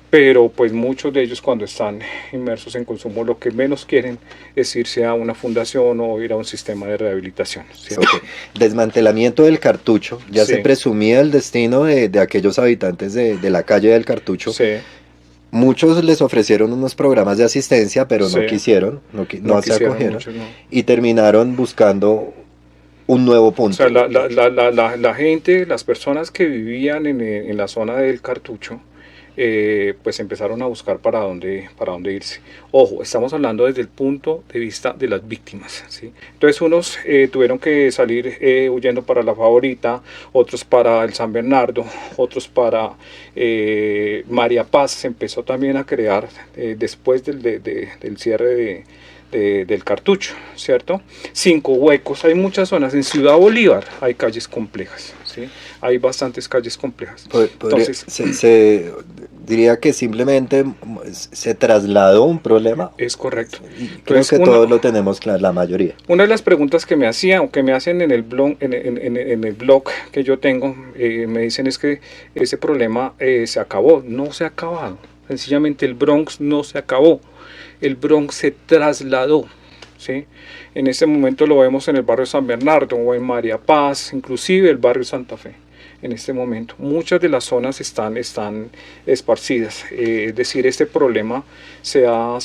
Pero pues muchos de ellos cuando están inmersos en consumo lo que menos quieren es irse a una fundación o ir a un sistema de rehabilitación, ¿cierto? Ok. Desmantelamiento del cartucho. Ya Sí. se presumía el destino de aquellos habitantes de la calle del cartucho. Sí, Muchos les ofrecieron unos programas de asistencia, pero sí. no quisieron, no se quisieron acogieron muchos, no. y terminaron buscando un nuevo O punto. sea, la gente, las personas que vivían en la zona del cartucho, pues empezaron a buscar para dónde irse. Ojo, estamos hablando desde el punto de vista de las víctimas, ¿sí? Entonces unos tuvieron que salir huyendo para La Favorita, otros para el San Bernardo, otros para María Paz. Se empezó también a crear después del cierre del cartucho, ¿cierto? 5 huecos, hay muchas zonas. En Ciudad Bolívar hay calles complejas, ¿sí? Hay bastantes calles complejas. Entonces, Se diría que simplemente se trasladó un problema. es correcto. Y creo Entonces, que todos lo tenemos claro, la mayoría. una de las preguntas que me hacían o que me hacen en el blog, en el blog que yo tengo, me dicen es que ese problema se acabó. No se ha acabado. Sencillamente el Bronx no se acabó. El Bronx se trasladó, ¿sí? En este momento lo vemos en el barrio San Bernardo o en María Paz, inclusive el barrio Santa Fe. En este momento muchas de las zonas están esparcidas, es decir, este problema se ha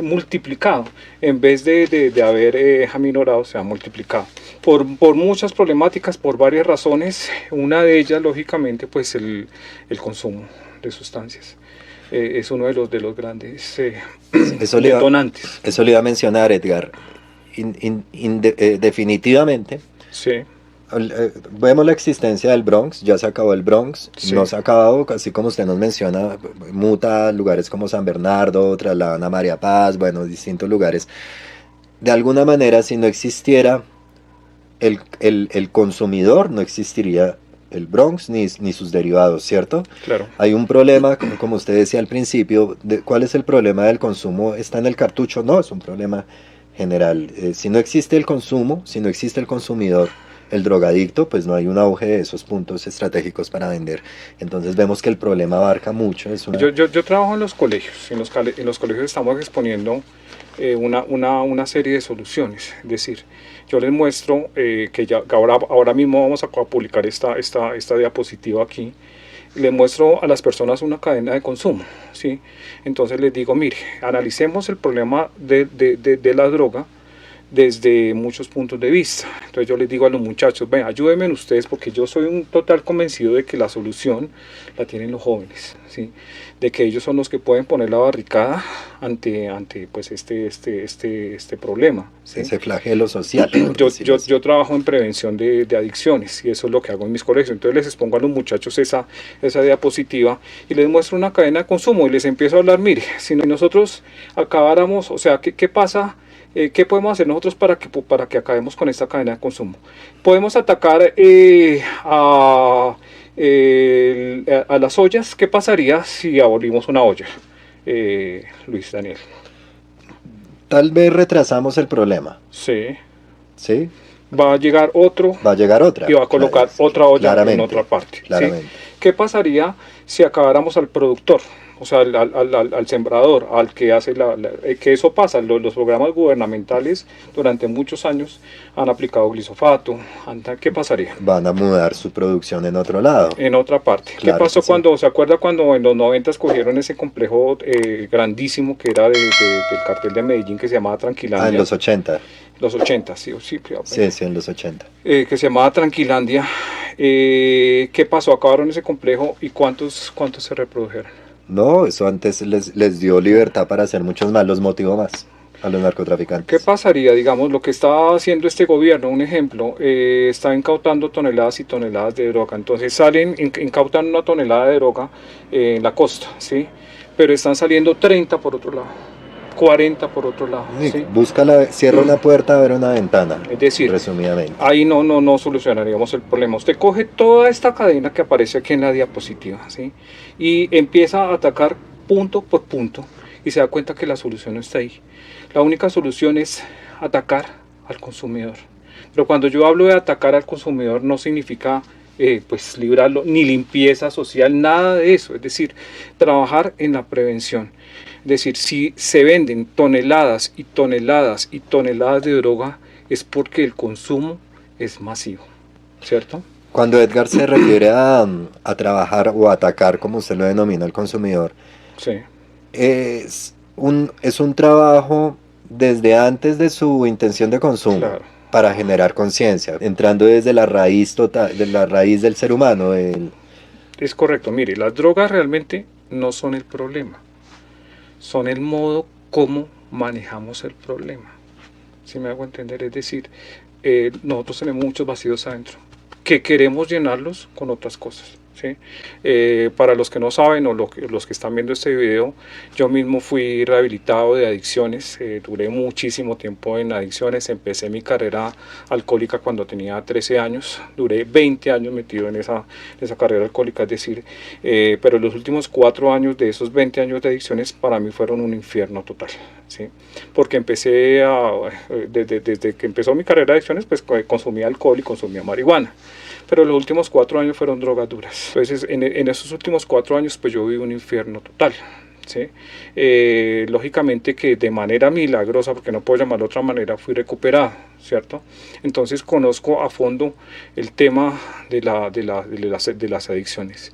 multiplicado, en vez de haber aminorado, se ha multiplicado por muchas problemáticas, por varias razones. Una de ellas, lógicamente, pues el consumo de sustancias. Es uno de los grandes detonantes. Eso le iba a mencionar, Edgar. Definitivamente, Sí, vemos la existencia del Bronx, ya se acabó el Bronx, sí, no se ha acabado, así como usted nos menciona, muta a lugares como San Bernardo, trasladan a María Paz, bueno, distintos lugares. De alguna manera, si no existiera el consumidor, no existiría el Bronx ni sus derivados, ¿cierto? claro. Hay un problema, como usted decía al principio, ¿cuál es el problema del consumo? ¿Está en el cartucho? No, es un problema general. Si no existe el consumo, si no existe el consumidor, el drogadicto, pues no hay un auge de esos puntos estratégicos para vender. Entonces vemos que el problema abarca mucho. Yo trabajo en los colegios. En los colegios estamos exponiendo una serie de soluciones. Es decir, yo les muestro que ahora mismo vamos a publicar esta diapositiva aquí. Le muestro a las personas una cadena de consumo, ¿sí? Entonces les digo, mire, analicemos el problema de la droga desde muchos puntos de vista. Entonces yo les digo a los muchachos, ven, ayúdenme ustedes porque yo soy un total convencido de que la solución la tienen los jóvenes, ¿sí? De que ellos son los que pueden poner la barricada ante pues este problema, ¿sí? Ese flagelo social. Yo trabajo en prevención de adicciones y eso es lo que hago en mis colegios. Entonces les expongo a los muchachos esa diapositiva y les muestro una cadena de consumo y les empiezo a hablar, mire, si nosotros acabáramos, o sea, ¿qué pasa? ¿Qué podemos hacer nosotros para que acabemos con esta cadena de consumo? Podemos atacar a las ollas. ¿Qué pasaría si abolimos una olla? Luis Daniel. Tal vez retrasamos el problema. Sí. ¿Sí? Va a llegar otro. Va a llegar otra. Y va a colocar otra olla en otra parte. Claramente. ¿Sí? ¿Qué pasaría si acabáramos al productor? O sea, al sembrador, al que hace que eso pasa. Los programas gubernamentales durante muchos años han aplicado glifosato. ¿Qué pasaría? Van a mudar su producción en otro lado. En otra parte. Claro. ¿Qué pasó cuando, se acuerda cuando en los 90 cogieron ese complejo grandísimo que era del cartel de Medellín que se llamaba Tranquilandia? En los 80. Los 80, sí, sí, en los 80. Que se llamaba Tranquilandia. ¿Qué pasó? Acabaron ese complejo y ¿cuántos se reprodujeron? No, eso antes les dio libertad para hacer muchos más, los motivó más a los narcotraficantes. ¿Qué pasaría? Digamos, lo que está haciendo este gobierno, un ejemplo, está incautando toneladas y toneladas de droga. Entonces incautan una tonelada de droga en la costa, ¿sí? Pero están saliendo 30 por otro lado, 40 por otro lado. ¿Sí? Cierra una puerta, abre una ventana. Es decir, resumidamente. Ahí no solucionaríamos el problema. Usted coge toda esta cadena que aparece aquí en la diapositiva, ¿sí? Y empieza a atacar punto por punto y se da cuenta que la solución no está ahí. La única solución es atacar al consumidor. Pero cuando yo hablo de atacar al consumidor no significa pues librarlo, ni limpieza social, nada de eso. Es decir, trabajar en la prevención. Es decir, si se venden toneladas y toneladas y toneladas de droga es porque el consumo es masivo, ¿cierto? Cuando Edgar se refiere a trabajar o atacar, como usted lo denomina, al consumidor, sí. es un trabajo desde antes de su intención de consumo, claro, para generar conciencia, entrando desde la raíz total, de la raíz del ser humano. Es correcto, mire, las drogas realmente no son el problema, son el modo como manejamos el problema. ¿Sí me hago entender? Es decir, nosotros tenemos muchos vacíos adentro, que queremos llenarlos con otras cosas, ¿sí? Para los que no saben o los que están viendo este video, yo mismo fui rehabilitado de adicciones, duré muchísimo tiempo en adicciones, empecé mi carrera alcohólica cuando tenía 13 años, duré 20 años metido en esa carrera alcohólica, es decir, pero los últimos 4 años de esos 20 años de adicciones para mí fueron un infierno total, ¿sí? Porque desde que empezó mi carrera de adicciones, pues consumía alcohol y consumía marihuana. Pero los últimos 4 años fueron drogas duras. Entonces, en esos últimos 4 años, pues yo viví un infierno total, ¿sí? Lógicamente que de manera milagrosa, porque no puedo llamarlo de otra manera, fui recuperado, ¿cierto? Entonces conozco a fondo el tema de las adicciones.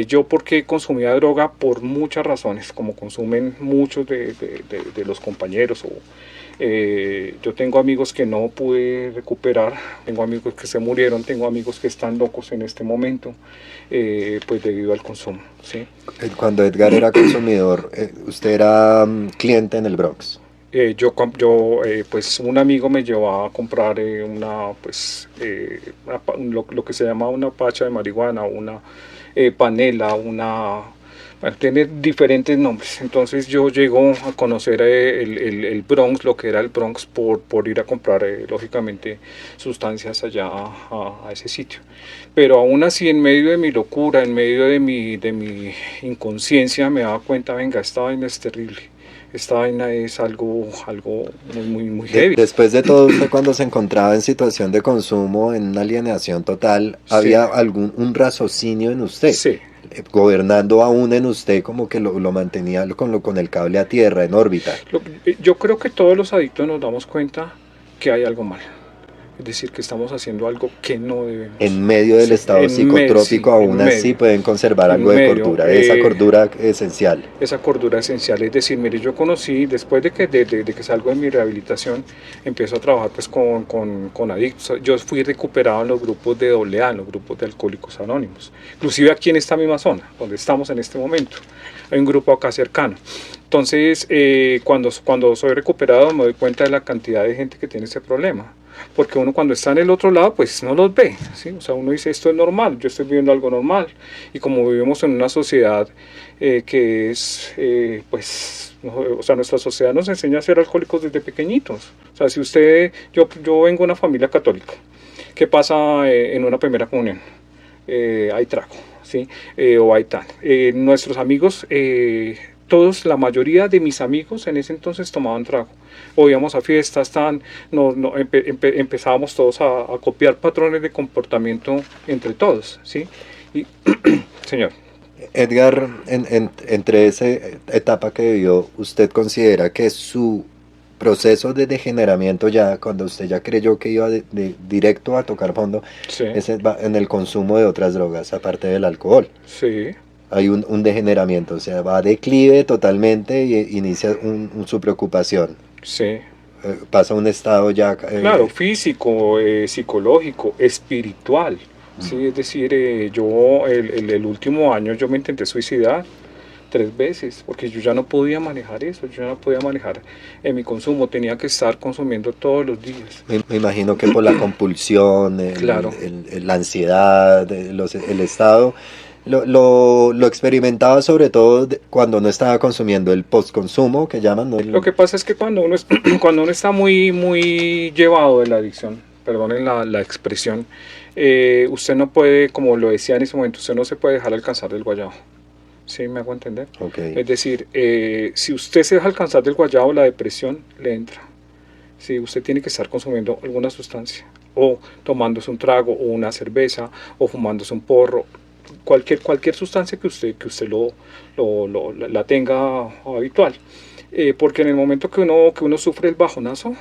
Yo, ¿por qué consumía droga? Por muchas razones, como consumen muchos de los compañeros yo tengo amigos que no pude recuperar, tengo amigos que se murieron, tengo amigos que están locos en este momento, pues debido al consumo, ¿sí? Cuando Edgar era consumidor, ¿usted era cliente en el Bronx? Pues un amigo me llevó a comprar lo que se llama una pacha de marihuana, una panela, bueno, tiene diferentes nombres. Entonces yo llego a conocer el Bronx, lo que era el Bronx, por ir a comprar, lógicamente, sustancias allá a ese sitio. Pero aún así, en medio de mi locura, en medio de mi inconsciencia, me daba cuenta, venga, esta vaina es terrible. Esta vaina es algo muy heavy. Después de todo, usted cuando se encontraba en situación de consumo, en una alienación total, sí, ¿había un raciocinio en usted? Sí. Gobernando aún en usted, como que lo mantenía con el cable a tierra, en órbita. Yo creo que todos los adictos nos damos cuenta que hay algo mal. Es decir, que estamos haciendo algo que no debemos. En medio del estado psicotrópico, aún así pueden conservar algo de cordura, esa cordura esencial. Esa cordura esencial, es decir, mire, yo conocí, después de que salgo de mi rehabilitación, empiezo a trabajar pues con adictos. Yo fui recuperado en los grupos de AA, en los grupos de Alcohólicos Anónimos, inclusive aquí en esta misma zona, donde estamos en este momento. Hay un grupo acá cercano. Entonces, cuando soy recuperado me doy cuenta de la cantidad de gente que tiene ese problema. Porque uno cuando está en el otro lado, pues no los ve, ¿sí? O sea, uno dice, esto es normal, yo estoy viviendo algo normal. Y como vivimos en una sociedad que es, pues, o sea, nuestra sociedad nos enseña a ser alcohólicos desde pequeñitos. O sea, si yo vengo de una familia católica, ¿qué pasa en una primera comunión? Hay trago, ¿sí? O hay tal. Nuestros amigos, la mayoría de mis amigos en ese entonces tomaban trago. O íbamos a fiestas, empezábamos todos a copiar patrones de comportamiento entre todos, ¿sí? Y, señor. Edgar, entre esa etapa que vivió, ¿usted considera que su proceso de degeneramiento ya, cuando usted ya creyó que iba directo a tocar fondo, Sí. es en el consumo de otras drogas, aparte del alcohol? Sí. Hay un degeneramiento, o sea, va a declive totalmente y inicia su preocupación. Sí. Pasa a un estado ya... Claro, físico, psicológico, espiritual. Sí, es decir, yo el último año yo me intenté suicidar 3 veces, porque yo ya no podía manejar eso, yo ya no podía manejar mi consumo, tenía que estar consumiendo todos los días. Me imagino que por la compulsión, Claro. La ansiedad, el estado, lo experimentaba sobre todo cuando no estaba consumiendo, el postconsumo que llaman, ¿no? Lo que pasa es que cuando uno está muy llevado de la adicción, perdonen la expresión, usted no puede, como lo decía en ese momento, usted no se puede dejar alcanzar del guayabo. ¿Sí me hago entender? Okay. Es decir, si usted se deja alcanzar del guayabo, la depresión le entra. Sí, usted tiene que estar consumiendo alguna sustancia, o tomándose un trago, o una cerveza, o fumándose un porro, cualquier sustancia que usted la tenga habitual. Porque en el momento que uno sufre el bajonazo,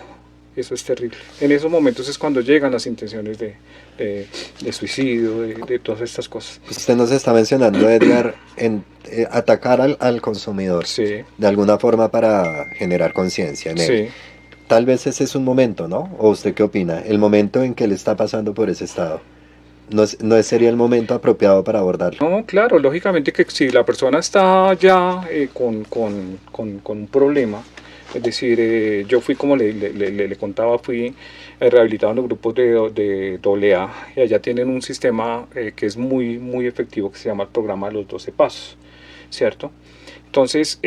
eso es terrible. En esos momentos es cuando llegan las intenciones de suicidio, de todas estas cosas. Usted nos está mencionando, Edgar, atacar al consumidor, Sí. de alguna forma para generar conciencia en él. Sí. Tal vez ese es un momento, ¿no? ¿O usted qué opina? El momento en que él está pasando por ese estado. ¿No sería el momento apropiado para abordarlo? No, claro, lógicamente que si la persona está ya con un problema, es decir, yo fui, como le contaba, fui rehabilitado en los grupos de AA, y allá tienen un sistema que es muy efectivo, que se llama el programa de los 12 pasos, ¿cierto? Entonces,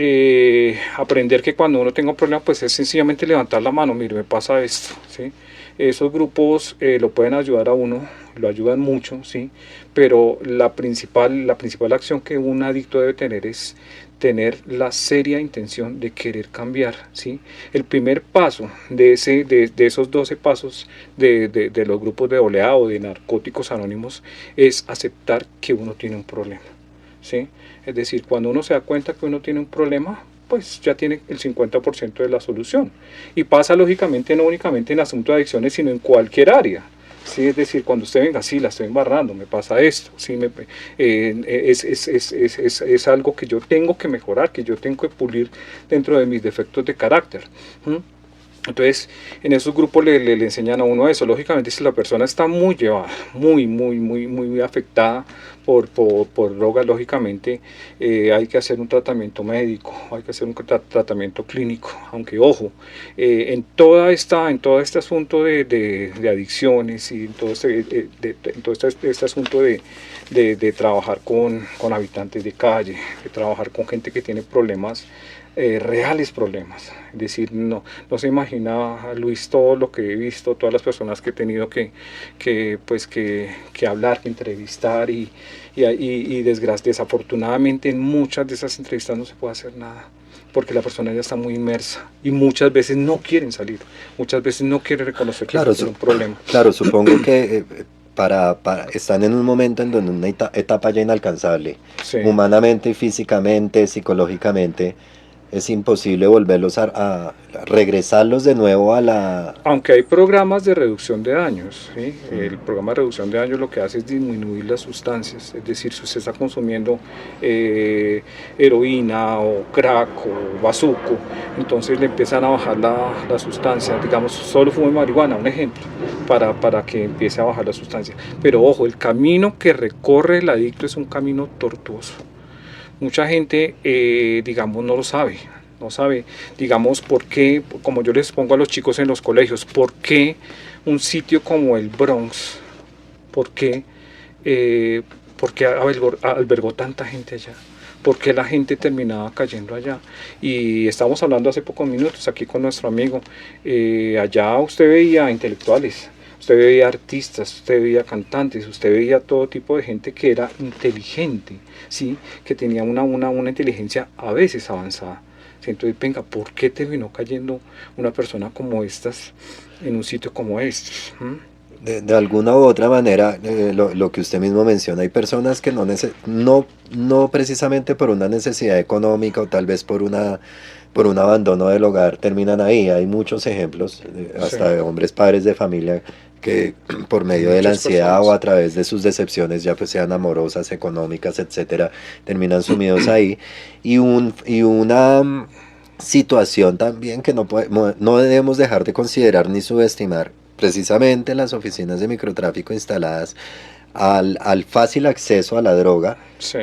aprender que cuando uno tenga un problema, pues es sencillamente levantar la mano, mire, me pasa esto, ¿sí? Esos grupos lo pueden ayudar a uno, lo ayudan mucho, ¿sí? Pero la principal acción que un adicto debe tener es tener la seria intención de querer cambiar, ¿sí? El primer paso de esos 12 pasos de los grupos de AA o de narcóticos anónimos es aceptar que uno tiene un problema, ¿sí? Es decir, cuando uno se da cuenta que uno tiene un problema, pues ya tiene el 50% de la solución. Y pasa lógicamente no únicamente en asuntos de adicciones, sino en cualquier área. ¿Sí? Es decir, cuando usted venga, sí, la estoy embarrando, me pasa esto, ¿sí? Es algo que yo tengo que mejorar, que yo tengo que pulir dentro de mis defectos de carácter. Entonces, en esos grupos le enseñan a uno eso. Lógicamente, si la persona está muy llevada, muy afectada por drogas, lógicamente hay que hacer un tratamiento médico, hay que hacer un tratamiento clínico. Aunque, ojo, en todo este asunto de adicciones y en todo este asunto de trabajar con habitantes de calle, de trabajar con gente que tiene problemas, reales problemas. Es decir, no se imagina, Luis, todo lo que he visto, todas las personas que he tenido que hablar, que entrevistar y desafortunadamente en muchas de esas entrevistas no se puede hacer nada, porque la persona ya está muy inmersa y muchas veces no quieren salir, muchas veces no quieren reconocer que tienen un problema. Claro, supongo que están en un momento en donde una etapa ya inalcanzable, sí, humanamente, físicamente, psicológicamente, es imposible volverlos a regresarlos de nuevo a la... Aunque hay programas de reducción de daños, ¿sí? El programa de reducción de daños lo que hace es disminuir las sustancias, es decir, si usted está consumiendo heroína o crack o bazuco, entonces le empiezan a bajar la sustancia, digamos, solo fume marihuana, un ejemplo, para que empiece a bajar la sustancia. Pero ojo, el camino que recorre el adicto es un camino tortuoso. Mucha gente, digamos, no sabe, digamos, por qué, como yo les pongo a los chicos en los colegios, por qué un sitio como el Bronx, por qué albergó tanta gente allá, por qué la gente terminaba cayendo allá. Y estábamos hablando hace pocos minutos aquí con nuestro amigo, allá usted veía intelectuales, usted veía artistas, usted veía cantantes, usted veía todo tipo de gente que era inteligente, ¿sí? Que tenía una inteligencia a veces avanzada. Entonces, venga, ¿por qué terminó cayendo una persona como estas en un sitio como estos? De alguna u otra manera, lo que usted mismo menciona, hay personas que no precisamente por una necesidad económica o tal vez por un abandono del hogar terminan ahí. Hay muchos ejemplos, hasta Sí. de hombres padres de familia que por medio de la Muchas ansiedad o personas. a través de sus decepciones, ya pues sean amorosas, económicas, etcétera, terminan sumidos ahí. Y una situación también que no debemos dejar de considerar ni subestimar, precisamente las oficinas de microtráfico instaladas al fácil acceso a la droga, Sí.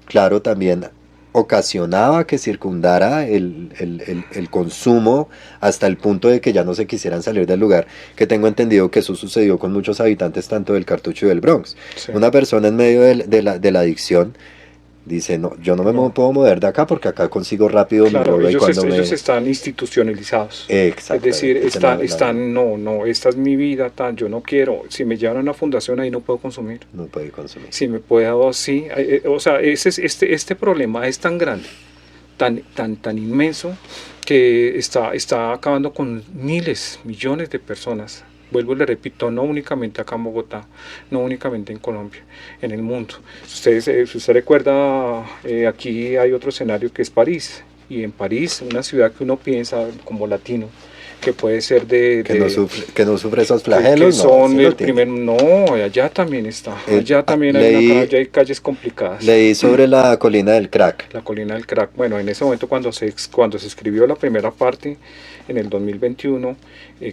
claro, también ocasionaba que circundara el consumo hasta el punto de que ya no se quisieran salir del lugar, que tengo entendido que eso sucedió con muchos habitantes tanto del Cartucho y del Bronx. Sí. Una persona en medio de la adicción dice, no, yo no No. puedo mover de acá porque acá consigo rápido mi Claro, droga y cuando ellos están institucionalizados. Es decir, Exactamente, no, esta es mi vida, yo no quiero. Si me llevan a una fundación ahí no puedo consumir. no puede consumir. Si me puedo, sí. O sea, este problema es tan grande, tan inmenso, que está acabando con miles, millones de personas. Vuelvo y le repito, no únicamente acá en Bogotá, no únicamente en Colombia, en el mundo. Si usted recuerda, aquí hay otro escenario que es París. Y en París, una ciudad que uno piensa como latino, que puede ser Que no sufre esos que flagelos, no, son sí lo el tiene. primer, no, allá también está, allá también allá hay calles complicadas. Leí sobre la colina del crack. La colina del crack. Bueno, en ese momento cuando se escribió la primera parte, en el 2021,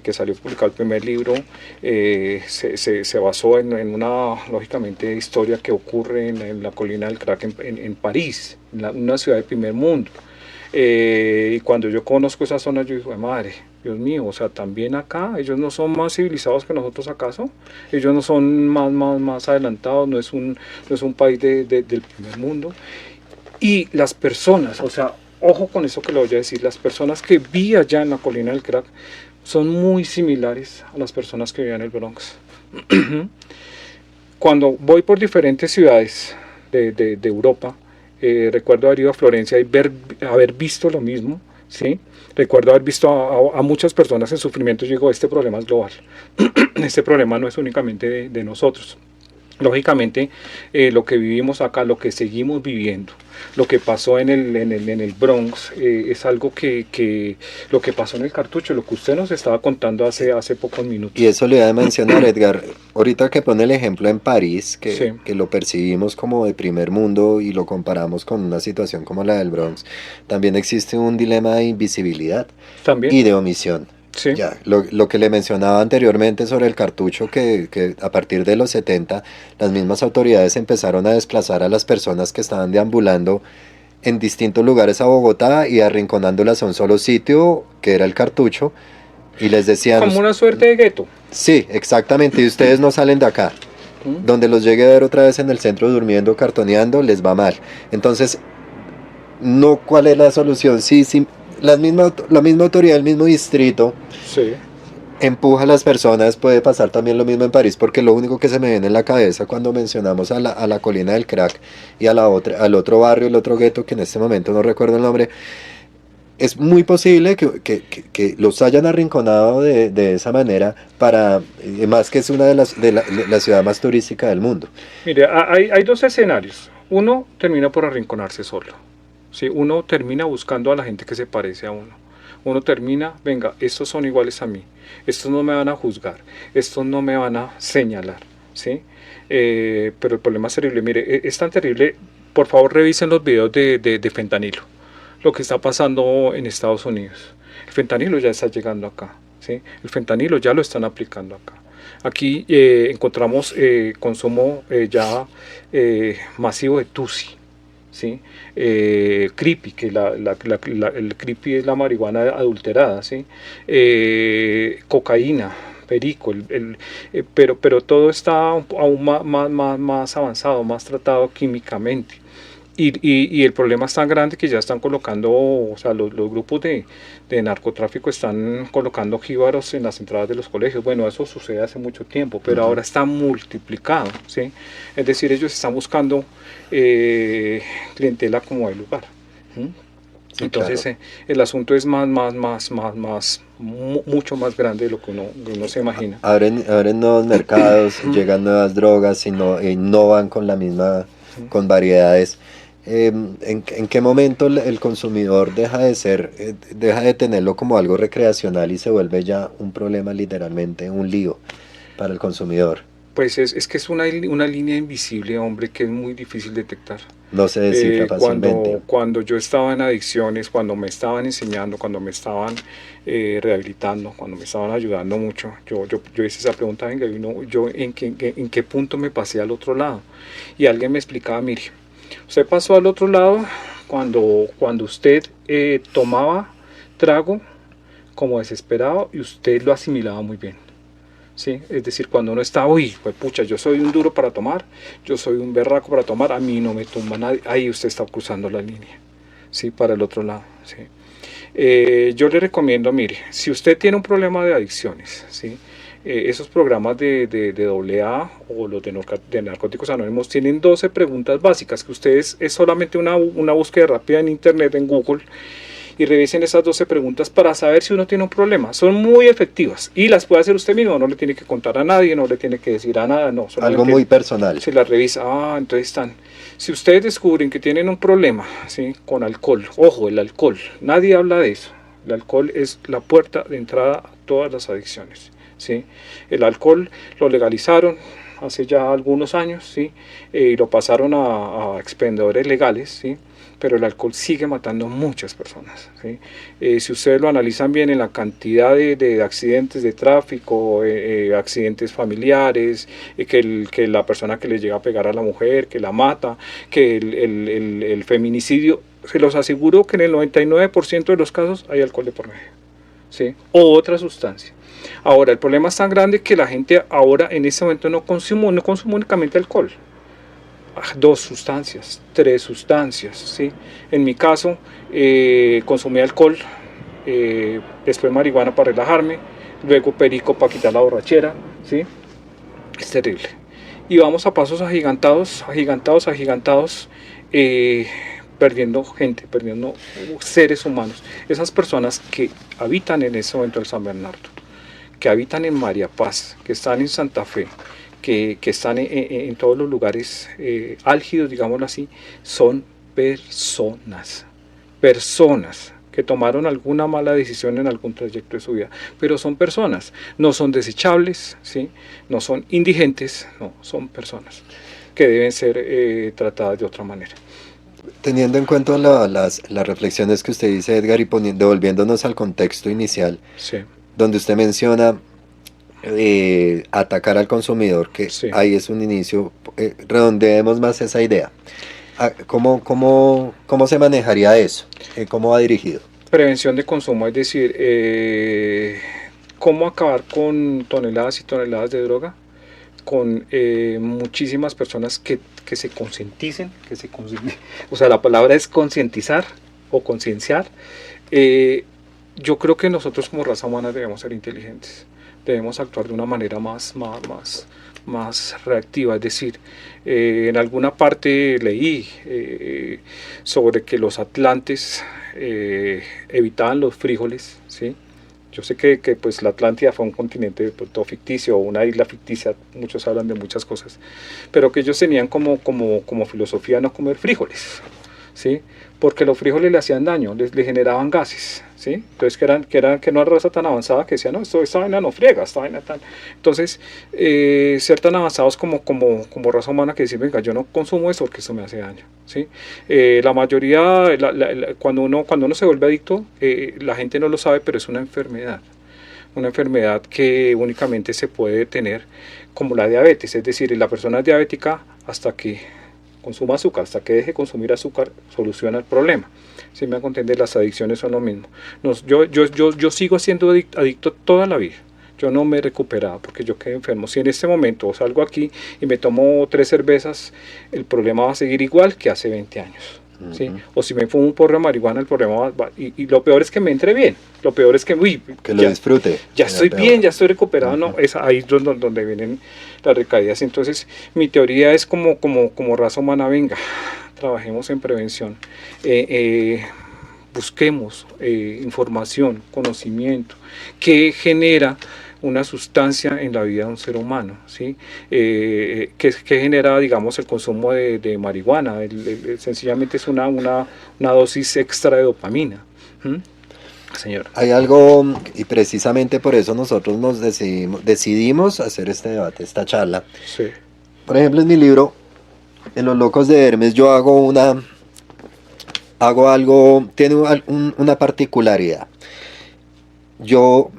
que salió publicado el primer libro, se basó en una, lógicamente, historia que ocurre en la colina del crack en París, una ciudad de primer mundo. Y cuando yo conozco esa zona, yo digo, madre, Dios mío, o sea, también acá, ellos no son más civilizados que nosotros acaso, ellos no son más adelantados, no es un país del primer mundo. Y las personas, o sea, ojo con eso que le voy a decir, las personas que vi allá en la colina del crack son muy similares a las personas que vivían en el Bronx. Cuando voy por diferentes ciudades de Europa, recuerdo haber ido a Florencia y haber visto lo mismo, ¿sí? Recuerdo haber visto a muchas personas en sufrimiento y digo, este problema es global, este problema no es únicamente de nosotros. Lógicamente, lo que vivimos acá, lo que seguimos viviendo, lo que pasó en el Bronx, es algo que lo que pasó en el Cartucho, lo que usted nos estaba contando hace pocos minutos. Y eso le iba a mencionar, Edgar. Ahorita que pone el ejemplo en París, Sí. que lo percibimos como de primer mundo y lo comparamos con una situación como la del Bronx, también existe un dilema de invisibilidad También, y de omisión. sí, Ya, lo que le mencionaba anteriormente sobre el cartucho, que a partir de los 70 las mismas autoridades empezaron a desplazar a las personas que estaban deambulando en distintos lugares a Bogotá y arrinconándolas a un solo sitio, que era el cartucho, y les decían, como una suerte de gueto. sí, exactamente, y ustedes no salen de acá. ¿Mm? Donde los llegue a ver otra vez en el centro durmiendo, cartoneando, les va mal. Entonces, no, ¿cuál es la solución? Sí, la misma autoridad, el mismo distrito Sí. empuja a las personas. Puede pasar también lo mismo en París, porque lo único que se me viene en la cabeza cuando mencionamos a la colina del crack y al otro barrio, el otro gueto, que en este momento no recuerdo el nombre, es muy posible que los hayan arrinconado de esa manera, más que es una la ciudad más turística del mundo. Mire, hay dos escenarios. Uno termina por arrinconarse solo, ¿sí? Uno termina buscando a la gente que se parece a uno. Uno termina, venga, estos son iguales a mí, estos no me van a juzgar, estos no me van a señalar, ¿sí? Pero el problema es terrible, mire, es tan terrible, por favor revisen los videos de fentanilo, lo que está pasando en Estados Unidos. El fentanilo ya está llegando acá, ¿sí? El fentanilo ya lo están aplicando acá. Aquí encontramos consumo ya masivo de tusi, ¿sí? Creepy, que el creepy es la marihuana adulterada, ¿sí? Cocaína, perico, pero todo está aún más avanzado, más tratado químicamente. Y el problema es tan grande que ya están colocando, o sea, los grupos de narcotráfico están colocando jíbaros en las entradas de los colegios. Bueno, eso sucede hace mucho tiempo, pero ahora está multiplicado, ¿sí? Es decir, ellos están buscando clientela como el lugar. ¿Sí? Sí, entonces claro. El asunto es mucho más grande de lo que uno se imagina. Abren nuevos mercados, llegan nuevas drogas y innovan con la misma, con variedades. ¿En qué momento el consumidor deja de tenerlo como algo recreacional y se vuelve ya un problema, literalmente un lío para el consumidor? Pues es que es una línea invisible, hombre, que es muy difícil detectar. No se descifra fácilmente. Cuando yo estaba en adicciones, cuando me estaban enseñando, cuando me estaban rehabilitando, cuando me estaban ayudando mucho, yo hice esa pregunta, venga, yo en qué punto me pasé al otro lado. Y alguien me explicaba, mire, usted pasó al otro lado cuando usted tomaba trago como desesperado y usted lo asimilaba muy bien. ¿Sí? Es decir, cuando uno está, uy, pues pucha, yo soy un duro para tomar, yo soy un berraco para tomar, a mí no me tumba nadie, ahí usted está cruzando la línea, ¿sí? Para el otro lado, ¿sí? Yo le recomiendo, mire, si usted tiene un problema de adicciones, ¿sí? Esos programas de AA o los de Narcóticos Anónimos tienen 12 preguntas básicas que ustedes, es solamente una búsqueda rápida en internet, en Google, y revisen esas 12 preguntas para saber si uno tiene un problema. Son muy efectivas y las puede hacer usted mismo, no le tiene que contar a nadie, no le tiene que decir a nada, no. Algo muy personal. Se las revisa, entonces están. Si ustedes descubren que tienen un problema, ¿sí? Con alcohol, ojo, el alcohol, nadie habla de eso. El alcohol es la puerta de entrada a todas las adicciones, ¿sí? El alcohol lo legalizaron hace ya algunos años, ¿sí? Y lo pasaron a expendedores legales, ¿sí? Pero el alcohol sigue matando a muchas personas, ¿sí? Si ustedes lo analizan bien en la cantidad de accidentes de tráfico, accidentes familiares, que la persona que le llega a pegar a la mujer, que la mata, que el feminicidio, se los aseguro que en el 99% de los casos hay alcohol de por medio, ¿sí? O otra sustancia. Ahora, el problema es tan grande que la gente ahora en este momento no consume únicamente alcohol. 2 sustancias, 3 sustancias, ¿sí? En mi caso, consumí alcohol, después marihuana para relajarme, luego perico para quitar la borrachera, ¿sí? Es terrible. Y vamos a pasos agigantados, perdiendo gente, perdiendo seres humanos. Esas personas que habitan en ese momento el San Bernardo, que habitan en María Paz, que están en Santa Fe, que están en todos los lugares álgidos, digámoslo así, son personas que tomaron alguna mala decisión en algún trayecto de su vida, pero son personas, no son desechables, ¿sí? No son indigentes, no, son personas que deben ser tratadas de otra manera. Teniendo en cuenta las reflexiones que usted dice, Edgar, y devolviéndonos al contexto inicial, sí, donde usted menciona atacar al consumidor, que sí, ahí es un inicio, redondeemos más esa idea. ¿Cómo se manejaría eso? ¿Cómo va dirigido? Prevención de consumo, es decir, cómo acabar con toneladas y toneladas de droga, con muchísimas personas que se concienticen, o sea, la palabra es concientizar o concienciar. Yo creo que nosotros como raza humana debemos ser inteligentes, debemos actuar de una manera más reactiva, es decir, en alguna parte leí sobre que los atlantes evitaban los frijoles, ¿sí? Yo sé que pues la Atlántida fue un continente todo ficticio, o una isla ficticia, muchos hablan de muchas cosas, pero que ellos tenían como filosofía no comer frijoles, ¿sí? Porque los frijoles le hacían daño, le generaban gases, ¿sí? Entonces que no era raza tan avanzada que decía, no, esta vaina no friega, esta vaina tal. Entonces, ser tan avanzados como raza humana que decir, venga, yo no consumo esto porque esto me hace daño, ¿sí? La mayoría, cuando uno se vuelve adicto, la gente no lo sabe, pero es una enfermedad que únicamente se puede tener como la diabetes, es decir, la persona es diabética hasta que consuma azúcar, hasta que deje de consumir azúcar, soluciona el problema. Si me hago entender, las adicciones son lo mismo. Yo sigo siendo adicto toda la vida. Yo no me he recuperado porque yo quedé enfermo. Si en este momento salgo aquí y me tomo 3 cervezas, el problema va a seguir igual que hace 20 años. ¿Sí? O si me fumo un porro de marihuana, el problema y lo peor es que me entre bien. Lo peor es que, que lo disfrute. Ya estoy bien, ya estoy recuperado. No, es ahí donde vienen las recaídas. Entonces, mi teoría es como raza humana, venga, trabajemos en prevención. Busquemos información, conocimiento, que genera una sustancia en la vida de un ser humano, ¿sí? Que genera, digamos, el consumo de marihuana. Sencillamente es una dosis extra de dopamina. Señor. Hay algo, y precisamente por eso nosotros nos decidimos hacer este debate, esta charla. Sí. Por ejemplo, en mi libro, En los locos de Hermes, yo hago algo, tiene una particularidad. Yo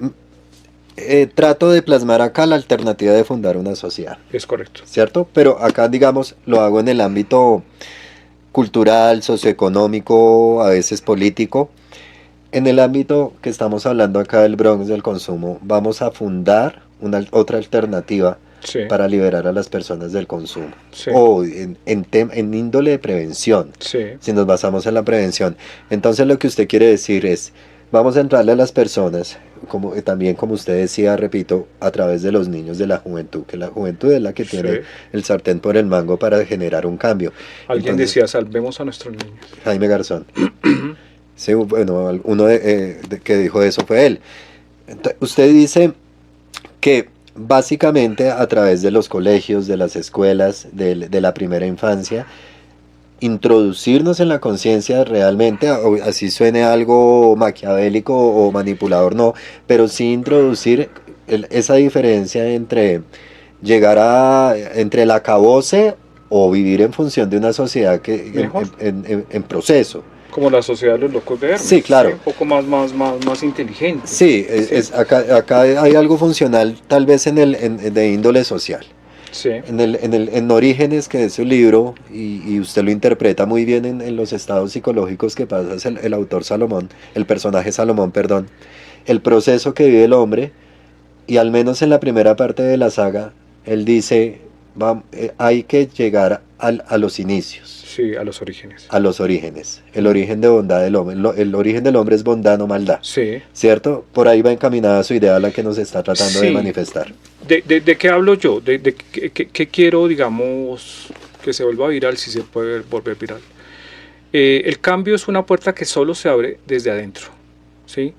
trato de plasmar acá la alternativa de fundar una sociedad. Es correcto. ¿Cierto? Pero acá, digamos, lo hago en el ámbito cultural, socioeconómico, a veces político. En el ámbito que estamos hablando acá del Bronx, del consumo, vamos a fundar otra alternativa Sí. para liberar a las personas del consumo. Sí. O en índole de prevención, Sí. si nos basamos en la prevención. Entonces lo que usted quiere decir es, vamos a entrarle a las personas, también como usted decía, repito, a través de los niños, de la juventud, que la juventud es la que tiene el sartén por el mango para generar un cambio. Alguien decía, salvemos a nuestros niños. Jaime Garzón. Sí, bueno, uno que dijo eso fue él. Entonces, usted dice que básicamente a través de los colegios, de las escuelas, de la primera infancia, introducirnos en la conciencia realmente, así suene algo maquiavélico o manipulador, no, pero sí introducir esa diferencia entre entre el acabose o vivir en función de una sociedad que en proceso. Como la sociedad de los locos de Hermes. Sí, claro. ¿Sí? Un poco más inteligente. Sí, acá hay algo funcional tal vez de índole social. Sí. En Orígenes, que es su libro, y usted lo interpreta muy bien en los estados psicológicos que pasa el autor Salomón, el personaje Salomón, perdón, el proceso que vive el hombre, y al menos en la primera parte de la saga, él dice, hay que llegar a los inicios. Sí, a los orígenes. A los orígenes. El origen de bondad del hombre. El origen del hombre es bondad, no maldad. Sí. ¿Cierto? Por ahí va encaminada su idea, la que nos está tratando de manifestar. ¿De qué hablo yo? ¿De qué quiero, digamos, que se vuelva viral, si se puede volver viral? El cambio es una puerta que solo se abre desde adentro, ¿sí?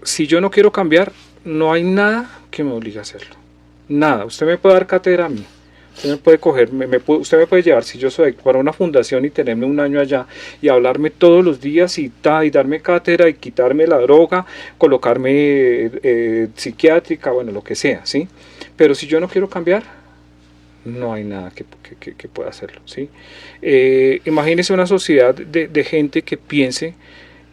Si yo no quiero cambiar, no hay nada que me obligue a hacerlo. Nada. Usted me puede dar cátedra a mí. Usted me puede coger, usted me puede llevar, si yo soy para una fundación y tenerme un año allá y hablarme todos los días y darme cátedra y quitarme la droga, colocarme psiquiátrica, bueno, lo que sea, ¿sí? Pero si yo no quiero cambiar, no hay nada que pueda hacerlo, ¿sí? Imagínese una sociedad de gente que piense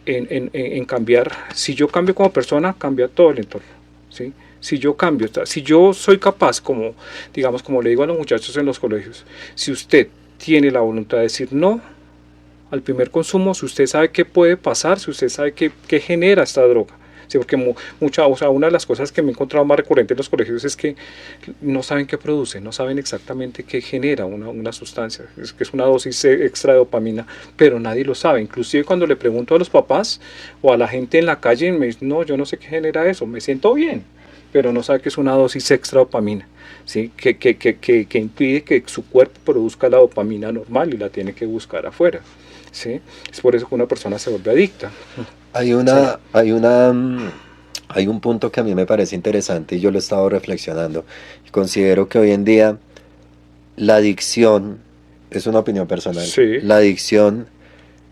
en cambiar. Si yo cambio como persona, cambia todo el entorno, ¿sí? Si yo cambio, si yo soy capaz, como le digo a los muchachos en los colegios, si usted tiene la voluntad de decir no al primer consumo, si usted sabe qué puede pasar, si usted sabe qué genera esta droga, ¿sí? Porque una de las cosas que me he encontrado más recurrente en los colegios es que no saben qué produce, no saben exactamente qué genera una sustancia, es que es una dosis extra de dopamina, pero nadie lo sabe. Inclusive cuando le pregunto a los papás o a la gente en la calle, me dicen, no, yo no sé qué genera eso, me siento bien, pero no sabe que es una dosis extra de dopamina, ¿sí? que impide que su cuerpo produzca la dopamina normal y la tiene que buscar afuera, ¿sí? Es por eso que una persona se vuelve adicta. Hay un punto que a mí me parece interesante y yo lo he estado reflexionando. Considero que hoy en día la adicción es una opinión personal. Sí. La adicción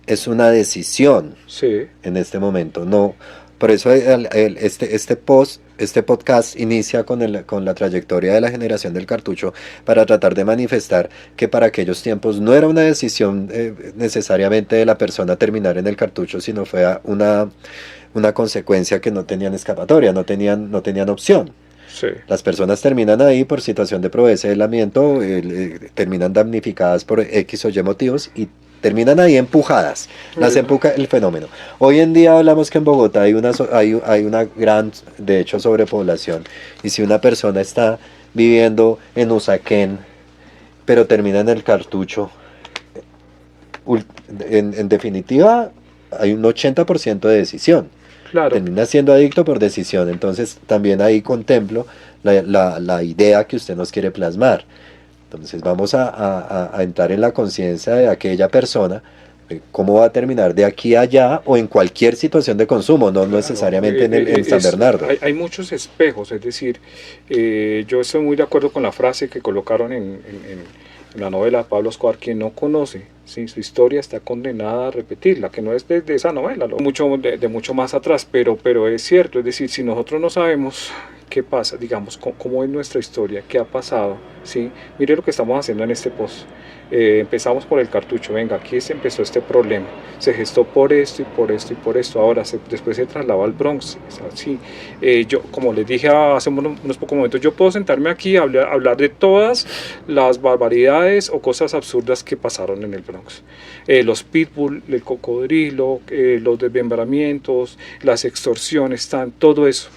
es una decisión Sí. en este momento. No, por eso este podcast inicia con la trayectoria de la generación del cartucho para tratar de manifestar que para aquellos tiempos no era una decisión necesariamente de la persona terminar en el cartucho, sino fue una consecuencia que no tenían escapatoria, no tenían opción. Sí. Las personas terminan ahí por situación de probeceamiento, terminan damnificadas por X o Y motivos y terminan ahí empujadas. Las empuja el fenómeno. Hoy en día hablamos que en Bogotá hay una gran, de hecho, sobrepoblación. Y si una persona está viviendo en Usaquén, pero termina en el cartucho, en definitiva, hay un 80% de decisión. Claro. Termina siendo adicto por decisión. Entonces también ahí contemplo la idea que usted nos quiere plasmar. Entonces vamos a entrar en la conciencia de aquella persona, cómo va a terminar de aquí a allá o en cualquier situación de consumo, no necesariamente en San Bernardo. Hay muchos espejos, es decir, yo estoy muy de acuerdo con la frase que colocaron en la novela de Pablo Escobar: quien no conoce, ¿sí?, su historia está condenada a repetirla, que no es de esa novela, de mucho más atrás, pero es cierto, es decir, si nosotros no sabemos qué pasa, digamos, cómo es nuestra historia, qué ha pasado, ¿sí? Mire lo que estamos haciendo en este post. Empezamos por el cartucho, venga, aquí se empezó este problema, se gestó por esto y por esto y por esto, ahora después se trasladó al Bronx, así. Yo, como les dije hace unos pocos momentos, yo puedo sentarme aquí a hablar de todas las barbaridades o cosas absurdas que pasaron en el Bronx. Los pitbull, el cocodrilo, los desmembramientos, las extorsiones, todo eso.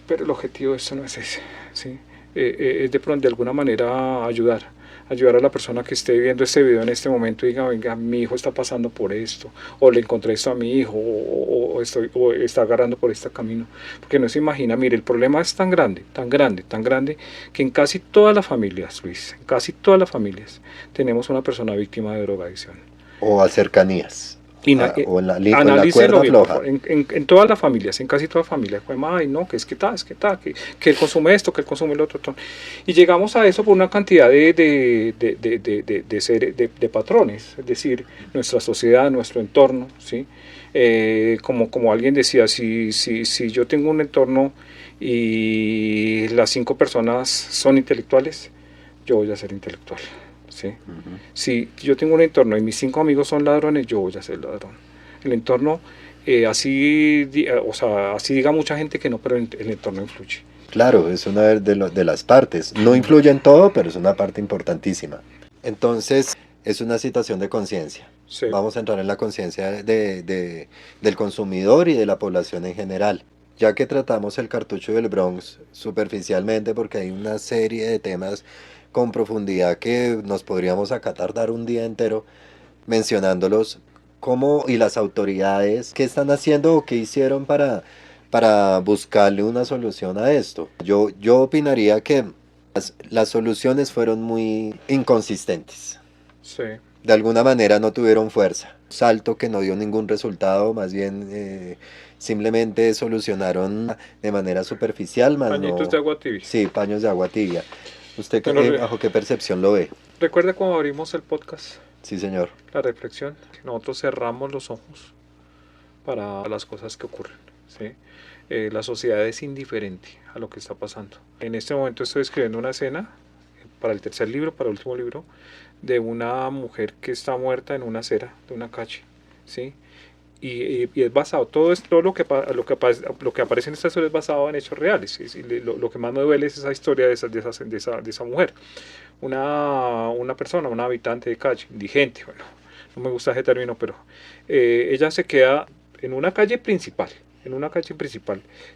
Pero el objetivo de esto no es ese, ¿sí? Es de pronto, de alguna manera, ayudar a la persona que esté viendo este video en este momento y diga: venga, mi hijo está pasando por esto, o le encontré esto a mi hijo, o está agarrando por este camino. Porque no se imagina, mire, el problema es tan grande, que en casi todas las familias, Luis, en casi todas las familias, tenemos una persona víctima de drogadicción. O a cercanías. O en la cuerda bien, floja. En todas las familias, en casi todas las familias, pues, ay, no, que él consume esto, que él consume lo otro. Y llegamos a eso por una cantidad de patrones, es decir, nuestra sociedad, nuestro entorno, ¿sí? Como alguien decía, si yo tengo un entorno y las 5 personas son intelectuales, yo voy a ser intelectual. ¿Sí? Uh-huh. Si yo tengo un entorno y mis 5 amigos son ladrones, yo voy a ser ladrón. El entorno, así diga mucha gente que no, pero el entorno influye. Claro, es una de las partes. No influye en todo, pero es una parte importantísima. Entonces, es una situación de conciencia. Sí. Vamos a entrar en la conciencia del consumidor y de la población en general. Ya que tratamos el cartucho del Bronx superficialmente, porque hay una serie de temas con profundidad que nos podríamos acá tardar un día entero mencionándolos, cómo y las autoridades qué están haciendo o qué hicieron para buscarle una solución a esto. Yo opinaría que las soluciones fueron muy inconsistentes. Sí. De alguna manera no tuvieron fuerza. Salto que no dio ningún resultado, más bien simplemente solucionaron de manera superficial. Pañitos de agua tibia. Sí, paños de agua tibia. ¿Usted bajo qué percepción lo ve? ¿Recuerda cuando abrimos el podcast? Sí, señor. La reflexión. Nosotros cerramos los ojos para las cosas que ocurren, ¿sí? La sociedad es indiferente a lo que está pasando. En este momento estoy escribiendo una escena para el tercer libro, para el último libro, de una mujer que está muerta en una acera de una calle, ¿sí? Y es basado, todo lo que aparece en esta historia es basado en hechos reales. Lo que más me duele es esa historia de esa mujer, una persona, una habitante de calle, indigente, bueno, no me gusta ese término, pero ella se queda en una calle principal,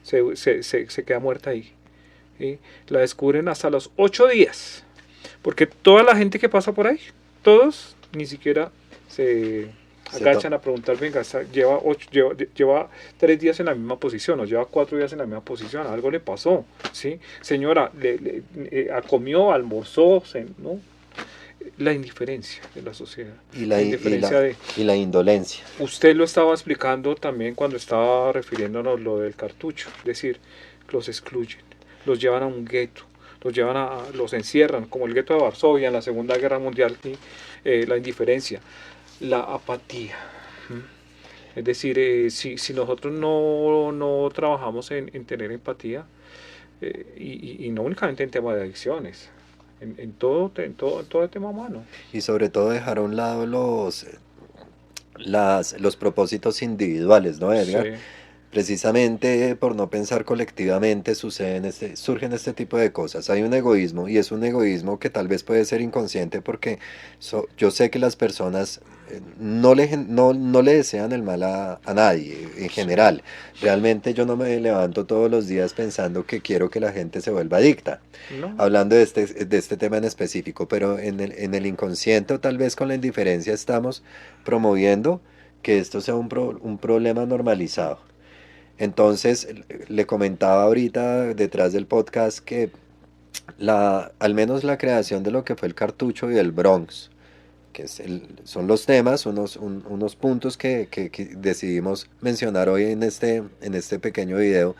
se queda muerta ahí, ¿sí? La descubren hasta los 8 días, porque toda la gente que pasa por ahí, todos ni siquiera se agachan a preguntar: venga, lleva 3 días en la misma posición, o lleva 4 días en la misma posición, algo le pasó, ¿sí? Señora, comió, almorzó, ¿no? La indiferencia de la sociedad. Y la indolencia. Usted lo estaba explicando también cuando estaba refiriéndonos lo del cartucho, es decir, los excluyen, los llevan a un gueto, los encierran, como el gueto de Varsovia en la Segunda Guerra Mundial, ¿sí? La indiferencia, la apatía. Es decir, si nosotros no trabajamos en tener empatía, y no únicamente en temas de adicciones, en todo el tema humano. Y sobre todo dejar a un lado los propósitos individuales, ¿no, Sí, Edgar? Precisamente por no pensar colectivamente surgen este tipo de cosas. Hay un egoísmo y es un egoísmo que tal vez puede ser inconsciente porque yo sé que las personas no le desean el mal a nadie en sí, general. Realmente yo no me levanto todos los días pensando que quiero que la gente se vuelva adicta, no, hablando de este tema en específico, pero en el inconsciente o tal vez con la indiferencia estamos promoviendo que esto sea un problema normalizado. Entonces, le comentaba ahorita detrás del podcast que al menos la creación de lo que fue el cartucho y el Bronx, que son los temas, unos puntos que decidimos mencionar hoy en este pequeño video,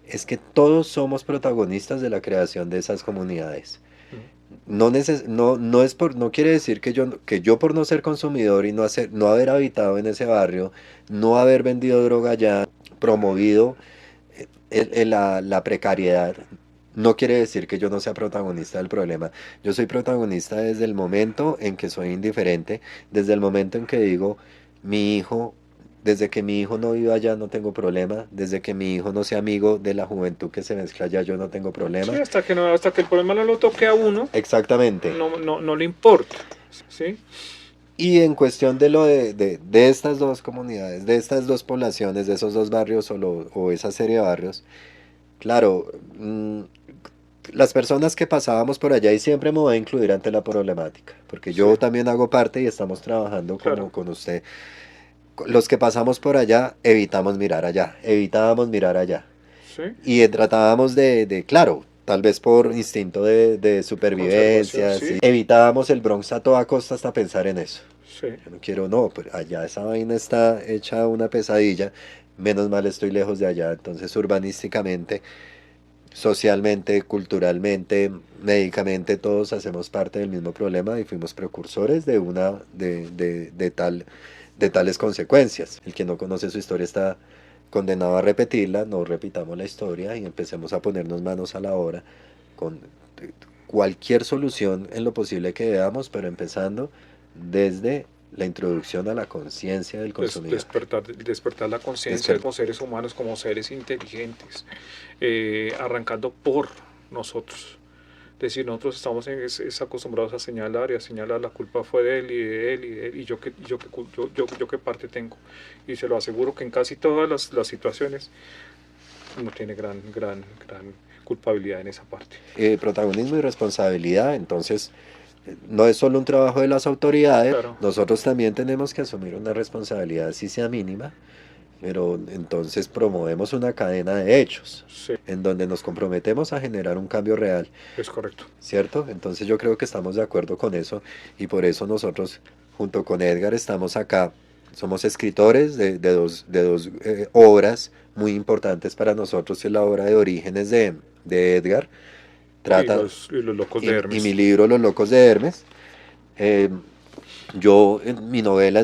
es que todos somos protagonistas de la creación de esas comunidades. no. No quiere decir que yo por no ser consumidor y no haber habitado en ese barrio, no haber vendido droga allá, promovido la precariedad, no quiere decir que yo no sea protagonista del problema. Yo soy protagonista desde el momento en que soy indiferente, desde el momento en que digo, mi hijo, desde que mi hijo no viva allá no tengo problema, desde que mi hijo no sea amigo de la juventud que se mezcla allá yo no tengo Sí, problema. hasta que el problema no lo toque a uno, Exactamente. no le importa. ¿Sí? Y en cuestión de estas dos comunidades, de estas dos poblaciones, de esos dos barrios o esa serie de barrios, claro, las personas que pasábamos por allá y siempre me voy a incluir ante la problemática, porque Sí, yo también hago parte y estamos trabajando como claro. con usted. Los que pasamos por allá evitábamos mirar allá. Sí, Y tratábamos claro, tal vez por instinto de conservación, supervivencia, sí, sí, evitábamos el Bronx a toda costa hasta pensar en eso. sí. Yo no quiero, no, pero allá esa vaina está hecha una pesadilla, menos mal estoy lejos de allá, entonces urbanísticamente, socialmente, culturalmente, médicamente, todos hacemos parte del mismo problema y fuimos precursores de tales consecuencias. El que no conoce su historia está condenado a repetirla, no repitamos la historia y empecemos a ponernos manos a la obra con cualquier solución en lo posible que veamos, pero empezando desde la introducción a la conciencia del consumidor. Despertar la conciencia como seres humanos, como seres inteligentes, arrancando por nosotros. Es decir, nosotros estamos acostumbrados a señalar y a señalar la culpa fue de él y de él y de él y yo qué parte tengo. Y se lo aseguro que en casi todas las situaciones uno tiene gran culpabilidad en esa parte. Protagonismo y responsabilidad, entonces no es solo un trabajo de las autoridades, Claro, nosotros también tenemos que asumir una responsabilidad, si sea mínima, pero entonces promovemos una cadena de hechos sí, en donde nos comprometemos a generar un cambio real, es correcto. ¿cierto? Entonces yo creo que estamos de acuerdo con eso y por eso nosotros, junto con Edgar, estamos acá. Somos escritores de dos obras muy importantes para nosotros, es la obra de Orígenes de Edgar, Y trata, los locos de y mi Hermes. libro Los Locos de Hermes. Eh, mi novela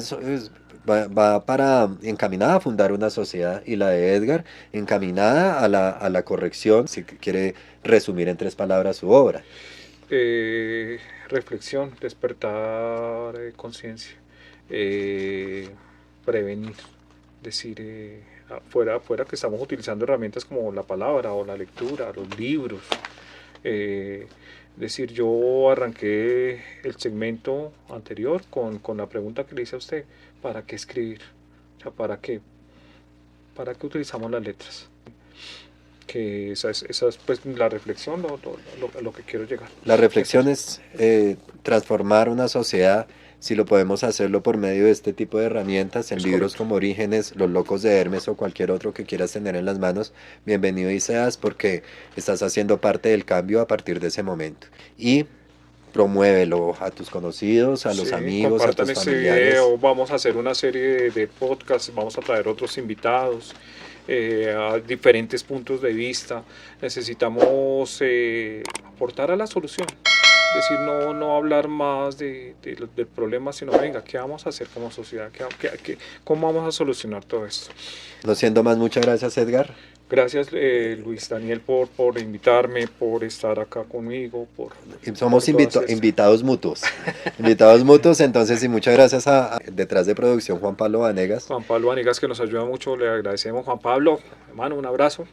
va encaminada a fundar una sociedad y la de Edgar encaminada a la corrección, si quiere resumir en tres palabras su obra. Reflexión, despertar conciencia, prevenir, decir, afuera que estamos utilizando herramientas como la palabra o la lectura, los libros. Eh, decir, yo arranqué el segmento anterior con la pregunta que le hice a usted, ¿para qué escribir? O sea, ¿para qué utilizamos las letras? Que esa es pues la reflexión, lo que quiero llegar. La reflexión es transformar una sociedad, si lo podemos hacerlo por medio de este tipo de herramientas, en Es libros correcto. como Orígenes, Los Locos de Hermes o cualquier otro que quieras tener en las manos, bienvenido y seas porque estás haciendo parte del cambio a partir de ese momento. Y promuévelo a tus conocidos, a los Sí, amigos, a compartan tus este familiares. video, vamos a hacer una serie de podcasts, vamos a traer otros invitados. a diferentes puntos de vista, necesitamos aportar a la solución. Es decir, no hablar más del problema, sino venga, ¿qué vamos a hacer como sociedad? ¿Cómo vamos a solucionar todo esto? No siendo más, muchas gracias, Edgar. Gracias, Luis Daniel, por invitarme, por estar acá conmigo. Somos por todas invitados mutuos. Invitados mutuos, entonces, y muchas gracias a detrás de producción Juan Pablo Vanegas. Juan Pablo Vanegas, que nos ayuda mucho, le agradecemos. Juan Pablo, hermano, un abrazo.